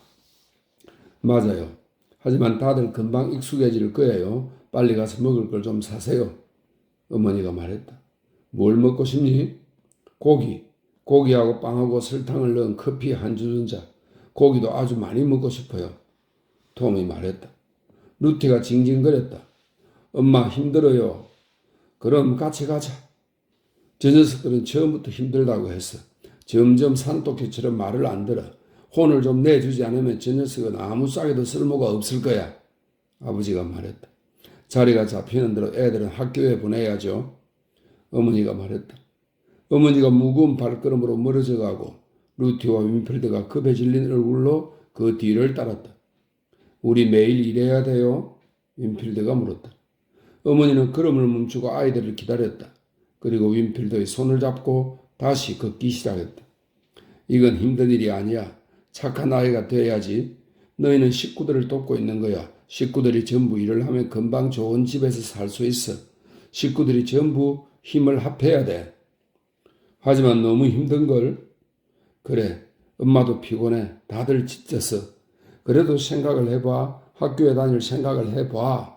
맞아요. 하지만 다들 금방 익숙해질 거예요. 빨리 가서 먹을 걸 좀 사세요. 어머니가 말했다. 뭘 먹고 싶니? 고기하고 빵하고 설탕을 넣은 커피 한 주전자. 고기도 아주 많이 먹고 싶어요. 톰이 말했다. 루티가 징징거렸다. 엄마 힘들어요. 그럼 같이 가자. 저 녀석들은 처음부터 힘들다고 했어. 점점 산토끼처럼 말을 안 들어. 혼을 좀 내주지 않으면 저 녀석은 아무 짝에도 쓸모가 없을 거야. 아버지가 말했다. 자리가 잡히는 대로 애들은 학교에 보내야죠. 어머니가 말했다. 어머니가 무거운 발걸음으로 멀어져 가고 루티와 윈필드가 급해 질린 얼굴로 그 뒤를 따랐다. 우리 매일 일해야 돼요? 윈필드가 물었다. 어머니는 걸음을 멈추고 아이들을 기다렸다. 그리고 윈필드의 손을 잡고 다시 걷기 시작했다. 이건 힘든 일이 아니야. 착한 아이가 돼야지. 너희는 식구들을 돕고 있는 거야. 식구들이 전부 일을 하면 금방 좋은 집에서 살 수 있어. 식구들이 전부 힘을 합해야 돼. 하지만 너무 힘든걸? 그래, 엄마도 피곤해. 다들 지쳤어. 그래도 생각을 해봐. 학교에 다닐 생각을 해봐.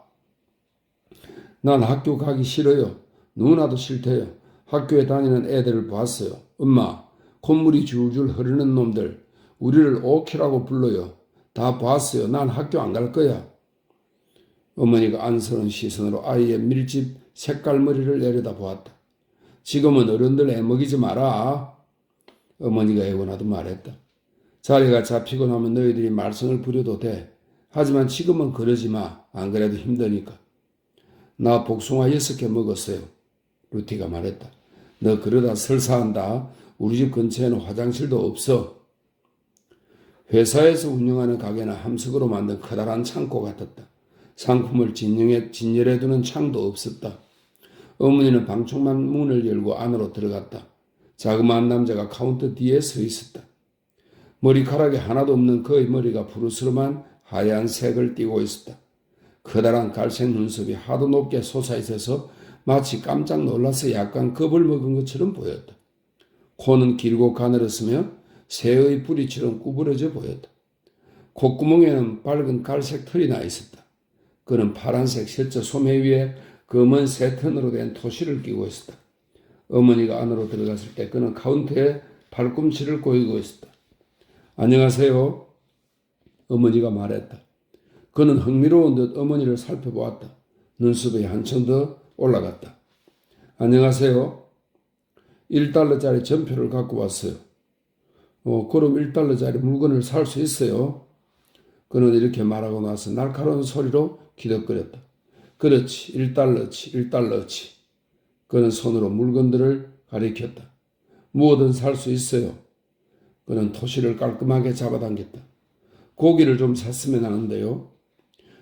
난 학교 가기 싫어요. 누나도 싫대요. 학교에 다니는 애들을 봤어요. 엄마, 콧물이 줄줄 흐르는 놈들. 우리를 오키라고 불러요. 다 봤어요. 난 학교 안 갈 거야. 어머니가 안쓰러운 시선으로 아이의 밀집 색깔머리를 내려다 보았다. 지금은 어른들 애먹이지 마라. 어머니가 애원하듯 말했다. 자리가 잡히고 나면 너희들이 말썽을 부려도 돼. 하지만 지금은 그러지 마. 안 그래도 힘드니까. 나 복숭아 6개 먹었어요. 루티가 말했다. 너 그러다 설사한다. 우리 집 근처에는 화장실도 없어. 회사에서 운영하는 가게는 함석으로 만든 커다란 창고 같았다. 상품을 진열해두는 창도 없었다. 어머니는 방충망 문을 열고 안으로 들어갔다. 자그마한 남자가 카운터 뒤에 서 있었다. 머리카락이 하나도 없는 그의 머리가 푸르스름한 하얀 색을 띠고 있었다. 커다란 갈색 눈썹이 하도 높게 솟아있어서 마치 깜짝 놀라서 약간 겁을 먹은 것처럼 보였다. 코는 길고 가늘었으며 새의 뿌리처럼 구부러져 보였다. 콧구멍에는 밝은 갈색 털이 나 있었다. 그는 파란색 셔츠 소매 위에 검은 새턴으로 된 토시를 끼고 있었다. 어머니가 안으로 들어갔을 때 그는 카운터에 팔꿈치를 꼬이고 있었다. 안녕하세요. 어머니가 말했다. 그는 흥미로운 듯 어머니를 살펴보았다. 눈썹이 한참 더 올라갔다. 안녕하세요. 1달러짜리 전표를 갖고 왔어요. 그럼 1달러짜리 물건을 살 수 있어요? 그는 이렇게 말하고 나서 날카로운 소리로 기덕거렸다. 그렇지, 1달러치, 1달러치. 그는 손으로 물건들을 가리켰다. 무엇든 살 수 있어요. 그는 토시를 깔끔하게 잡아당겼다. 고기를 좀 샀으면 하는데요.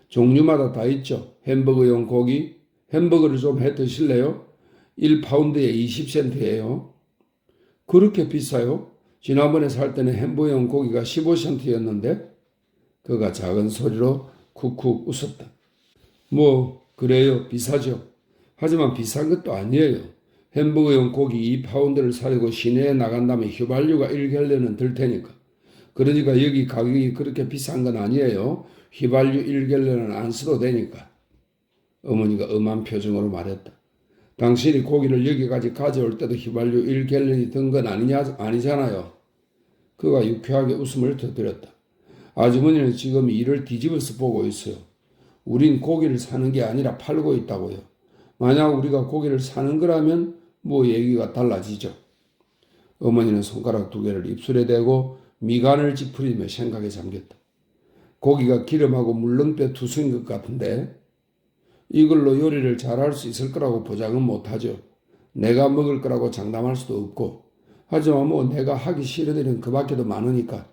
종류마다 다 있죠. 햄버거용 고기, 햄버거를 좀 해 드실래요? 1파운드에 20센트예요. 그렇게 비싸요? 지난번에 살 때는 햄버거용 고기가 15센트였는데 그가 작은 소리로 쿡쿡 웃었다. 뭐 그래요, 비싸죠. 하지만 비싼 것도 아니에요. 햄버거용 고기 2파운드를 사려고 시내에 나간다면 휘발유가 1갤런은 들 테니까. 그러니까 여기 가격이 그렇게 비싼 건 아니에요. 휘발유 1갤런은 안 써도 되니까. 어머니가 엄한 표정으로 말했다. 당신이 고기를 여기까지 가져올 때도 휘발유 1갤런이 든 건 아니잖아요. 그가 유쾌하게 웃음을 터뜨렸다. 아주머니는 지금 일을 뒤집어서 보고 있어요. 우린 고기를 사는 게 아니라 팔고 있다고요. 만약 우리가 고기를 사는 거라면 뭐 얘기가 달라지죠. 어머니는 손가락 2개를 입술에 대고 미간을 찌푸리며 생각에 잠겼다. 고기가 기름하고 물렁뼈 투수인 것 같은데 이걸로 요리를 잘할 수 있을 거라고 보장은 못하죠. 내가 먹을 거라고 장담할 수도 없고 하지만 뭐 내가 하기 싫은 일은 그 밖에도 많으니까.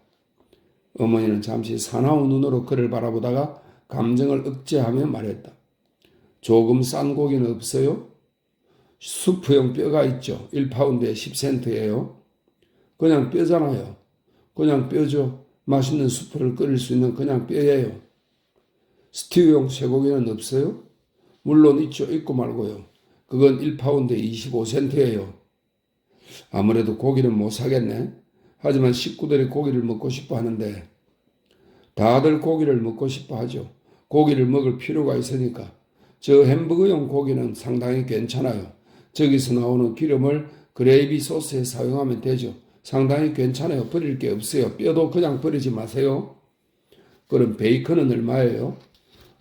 어머니는 잠시 사나운 눈으로 그를 바라보다가 감정을 억제하며 말했다. 조금 싼 고기는 없어요? 수프용 뼈가 있죠. 1파운드에 10센트예요. 그냥 뼈잖아요. 그냥 뼈죠. 맛있는 수프를 끓일 수 있는 그냥 뼈예요. 스튜용 쇠고기는 없어요? 물론 있죠. 있고 말고요. 그건 1파운드에 25센트예요. 아무래도 고기는 못 사겠네. 하지만 식구들이 고기를 먹고 싶어 하는데 다들 고기를 먹고 싶어 하죠. 고기를 먹을 필요가 있으니까. 저 햄버거용 고기는 상당히 괜찮아요. 저기서 나오는 기름을 그레이비 소스에 사용하면 되죠. 상당히 괜찮아요. 버릴 게 없어요. 뼈도 그냥 버리지 마세요. 그럼 베이컨은 얼마예요?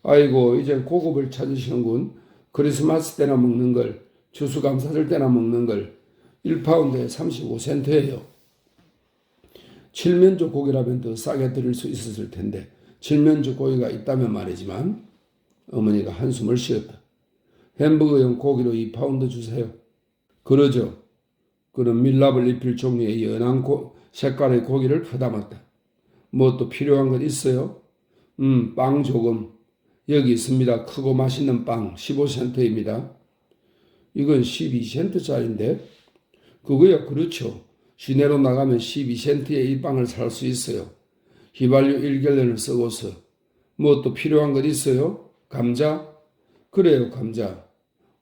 아이고 이제 고급을 찾으시는군. 크리스마스 때나 먹는 걸, 추수감사절 때나 먹는 걸 1파운드에 35센트예요. 칠면조 고기라면 더 싸게 드릴 수 있었을 텐데 칠면조 고기가 있다면 말이지만. 어머니가 한숨을 쉬었다. 햄버거용 고기로 2파운드 주세요. 그러죠. 그는 밀랍을 입힐 종류의 연한 색깔의 고기를 퍼담았다. 뭐 또 필요한 건 있어요? 빵 조금. 여기 있습니다. 크고 맛있는 빵 15센트입니다. 이건 12센트짜리인데? 그거야 그렇죠. 시내로 나가면 12센트에 이 빵을 살 수 있어요. 휘발유 1갤런을 쓰고서. 뭐 또 필요한 것 있어요? 감자? 그래요, 감자.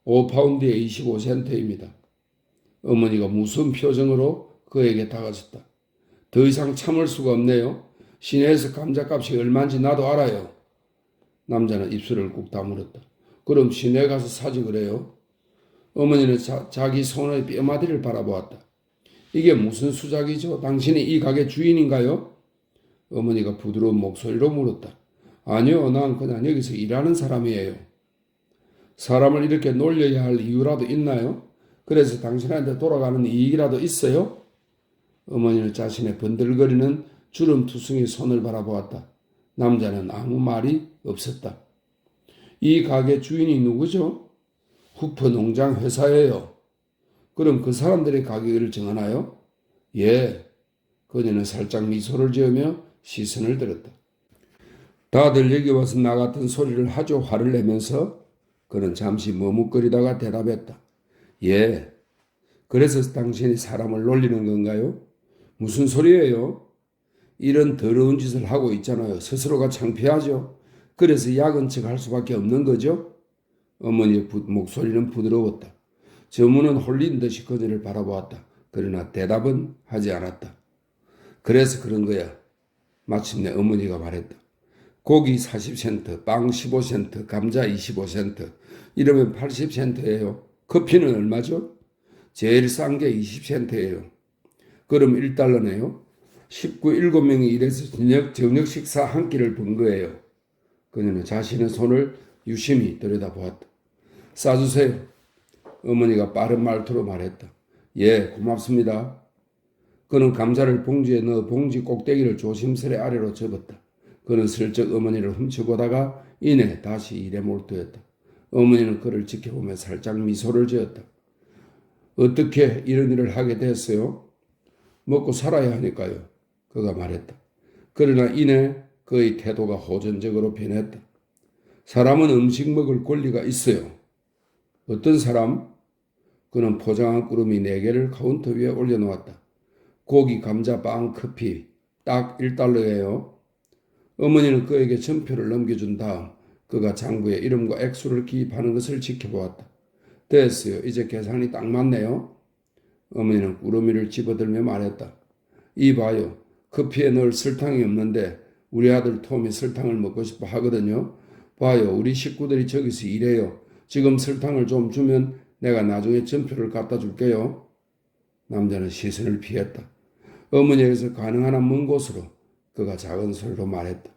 5파운드에 25센트입니다. 어머니가 무슨 표정으로 그에게 다가섰다. 더 이상 참을 수가 없네요. 시내에서 감자값이 얼마인지 나도 알아요. 남자는 입술을 꾹 다물었다. 그럼 시내 가서 사지 그래요? 어머니는 자기 손의 뼈마디를 바라보았다. 이게 무슨 수작이죠? 당신이 이 가게 주인인가요? 어머니가 부드러운 목소리로 물었다. 아니요, 난 그냥 여기서 일하는 사람이에요. 사람을 이렇게 놀려야 할 이유라도 있나요? 그래서 당신한테 돌아가는 이익이라도 있어요? 어머니는 자신의 번들거리는 주름투성이 손을 바라보았다. 남자는 아무 말이 없었다. 이 가게 주인이 누구죠? 후퍼 농장 회사예요. 그럼 그 사람들의 가격을 정하나요? 예. 그녀는 살짝 미소를 지으며 시선을 들었다. 다들 여기 와서 나 같은 소리를 하죠. 화를 내면서 그는 잠시 머뭇거리다가 대답했다. 예. 그래서 당신이 사람을 놀리는 건가요? 무슨 소리예요? 이런 더러운 짓을 하고 있잖아요. 스스로가 창피하죠. 그래서 야근 척 할 수밖에 없는 거죠. 어머니의 목소리는 부드러웠다. 저문은 홀린 듯이 그녀를 바라보았다. 그러나 대답은 하지 않았다. 그래서 그런 거야. 마침내 어머니가 말했다. 고기 40센트, 빵 15센트, 감자 25센트, 이러면 80센트예요. 커피는 얼마죠? 제일 싼 게 20센트예요. 그럼 1달러네요. 식구 7명이 일해서 저녁 식사 한 끼를 번 거예요. 그녀는 자신의 손을 유심히 들여다보았다. 싸주세요. 어머니가 빠른 말투로 말했다. 예, 고맙습니다. 그는 감자를 봉지에 넣어 봉지 꼭대기를 조심스레 아래로 접었다. 그는 슬쩍 어머니를 훔쳐보다가 이내 다시 일에 몰두했다. 어머니는 그를 지켜보며 살짝 미소를 지었다. 어떻게 이런 일을 하게 됐어요? 먹고 살아야 하니까요. 그가 말했다. 그러나 이내 그의 태도가 호전적으로 변했다. 사람은 음식 먹을 권리가 있어요. 어떤 사람? 그는 포장한 구름이 4개를 카운터 위에 올려놓았다. 고기, 감자, 빵, 커피. 딱 $1예요. 어머니는 그에게 전표를 넘겨준 다음 그가 장부에 이름과 액수를 기입하는 것을 지켜보았다. 됐어요. 이제 계산이 딱 맞네요. 어머니는 구름이를 집어들며 말했다. 이봐요. 커피에 넣을 설탕이 없는데 우리 아들 톰이 설탕을 먹고 싶어 하거든요. 봐요. 우리 식구들이 저기서 일해요. 지금 설탕을 좀 주면 내가 나중에 전표를 갖다 줄게요. 남자는 시선을 피했다. 어머니에게서 가능한 한 먼 곳으로 그가 작은 소리로 말했다.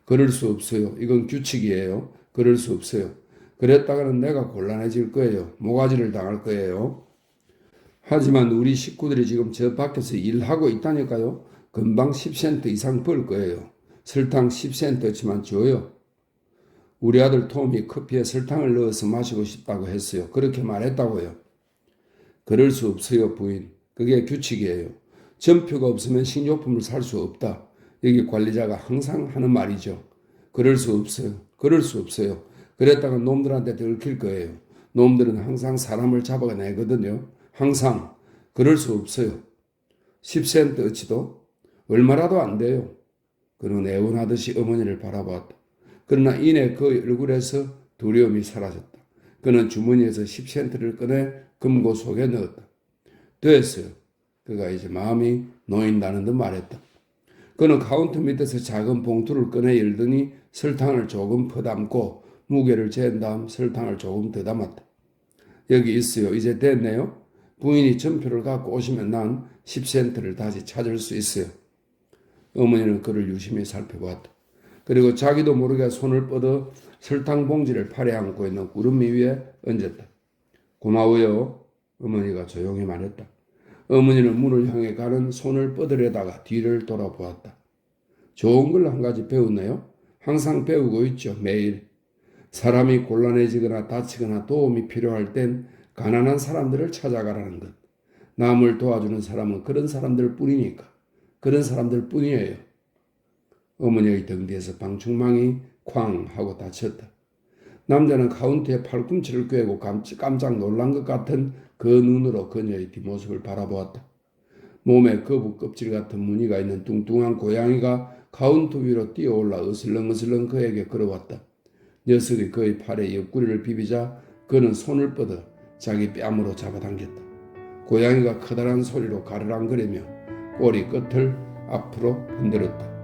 그럴 수 없어요. 이건 규칙이에요. 그럴 수 없어요. 그랬다가는 내가 곤란해질 거예요. 모가지를 당할 거예요. 하지만 우리 식구들이 지금 저 밖에서 일하고 있다니까요. 금방 10센트 이상 벌 거예요. 설탕 10센트치만 줘요. 우리 아들 톰이 커피에 설탕을 넣어서 마시고 싶다고 했어요. 그렇게 말했다고요. 그럴 수 없어요, 부인. 그게 규칙이에요. 전표가 없으면 식료품을 살 수 없다. 여기 관리자가 항상 하는 말이죠. 그럴 수 없어요. 그럴 수 없어요. 그랬다가 놈들한테 들킬 거예요. 놈들은 항상 사람을 잡아내거든요. 항상. 그럴 수 없어요. 10센트어치도 얼마라도 안 돼요. 그는 애원하듯이 어머니를 바라보았다. 그러나 이내 그 얼굴에서 두려움이 사라졌다. 그는 주머니에서 10센트를 꺼내 금고 속에 넣었다. 됐어요. 그가 이제 마음이 놓인다는 듯 말했다. 그는 카운터 밑에서 작은 봉투를 꺼내 열더니 설탕을 조금 퍼담고 무게를 잰 다음 설탕을 조금 더 담았다. 여기 있어요. 이제 됐네요. 부인이 전표를 갖고 오시면 난 10센트를 다시 찾을 수 있어요. 어머니는 그를 유심히 살펴보았다. 그리고 자기도 모르게 손을 뻗어 설탕 봉지를 팔에 안고 있는 구름미 위에 얹었다. 고마워요. 어머니가 조용히 말했다. 어머니는 문을 향해 가는 손을 뻗으려다가 뒤를 돌아보았다. 좋은 걸 한 가지 배웠네요. 항상 배우고 있죠. 매일. 사람이 곤란해지거나 다치거나 도움이 필요할 땐 가난한 사람들을 찾아가라는 것. 남을 도와주는 사람은 그런 사람들 뿐이니까. 그런 사람들 뿐이에요. 어머니의 등 뒤에서 방충망이 쾅 하고 닫혔다. 남자는 카운터에 팔꿈치를 꿰고 깜짝 놀란 것 같은 그 눈으로 그녀의 뒷모습을 바라보았다. 몸에 거북 껍질 같은 무늬가 있는 뚱뚱한 고양이가 카운터 위로 뛰어올라 으슬렁으슬렁 그에게 걸어왔다. 녀석이 그의 팔에 옆구리를 비비자 그는 손을 뻗어 자기 뺨으로 잡아당겼다. 고양이가 커다란 소리로 가르랑거리며 꼬리 끝을 앞으로 흔들었다.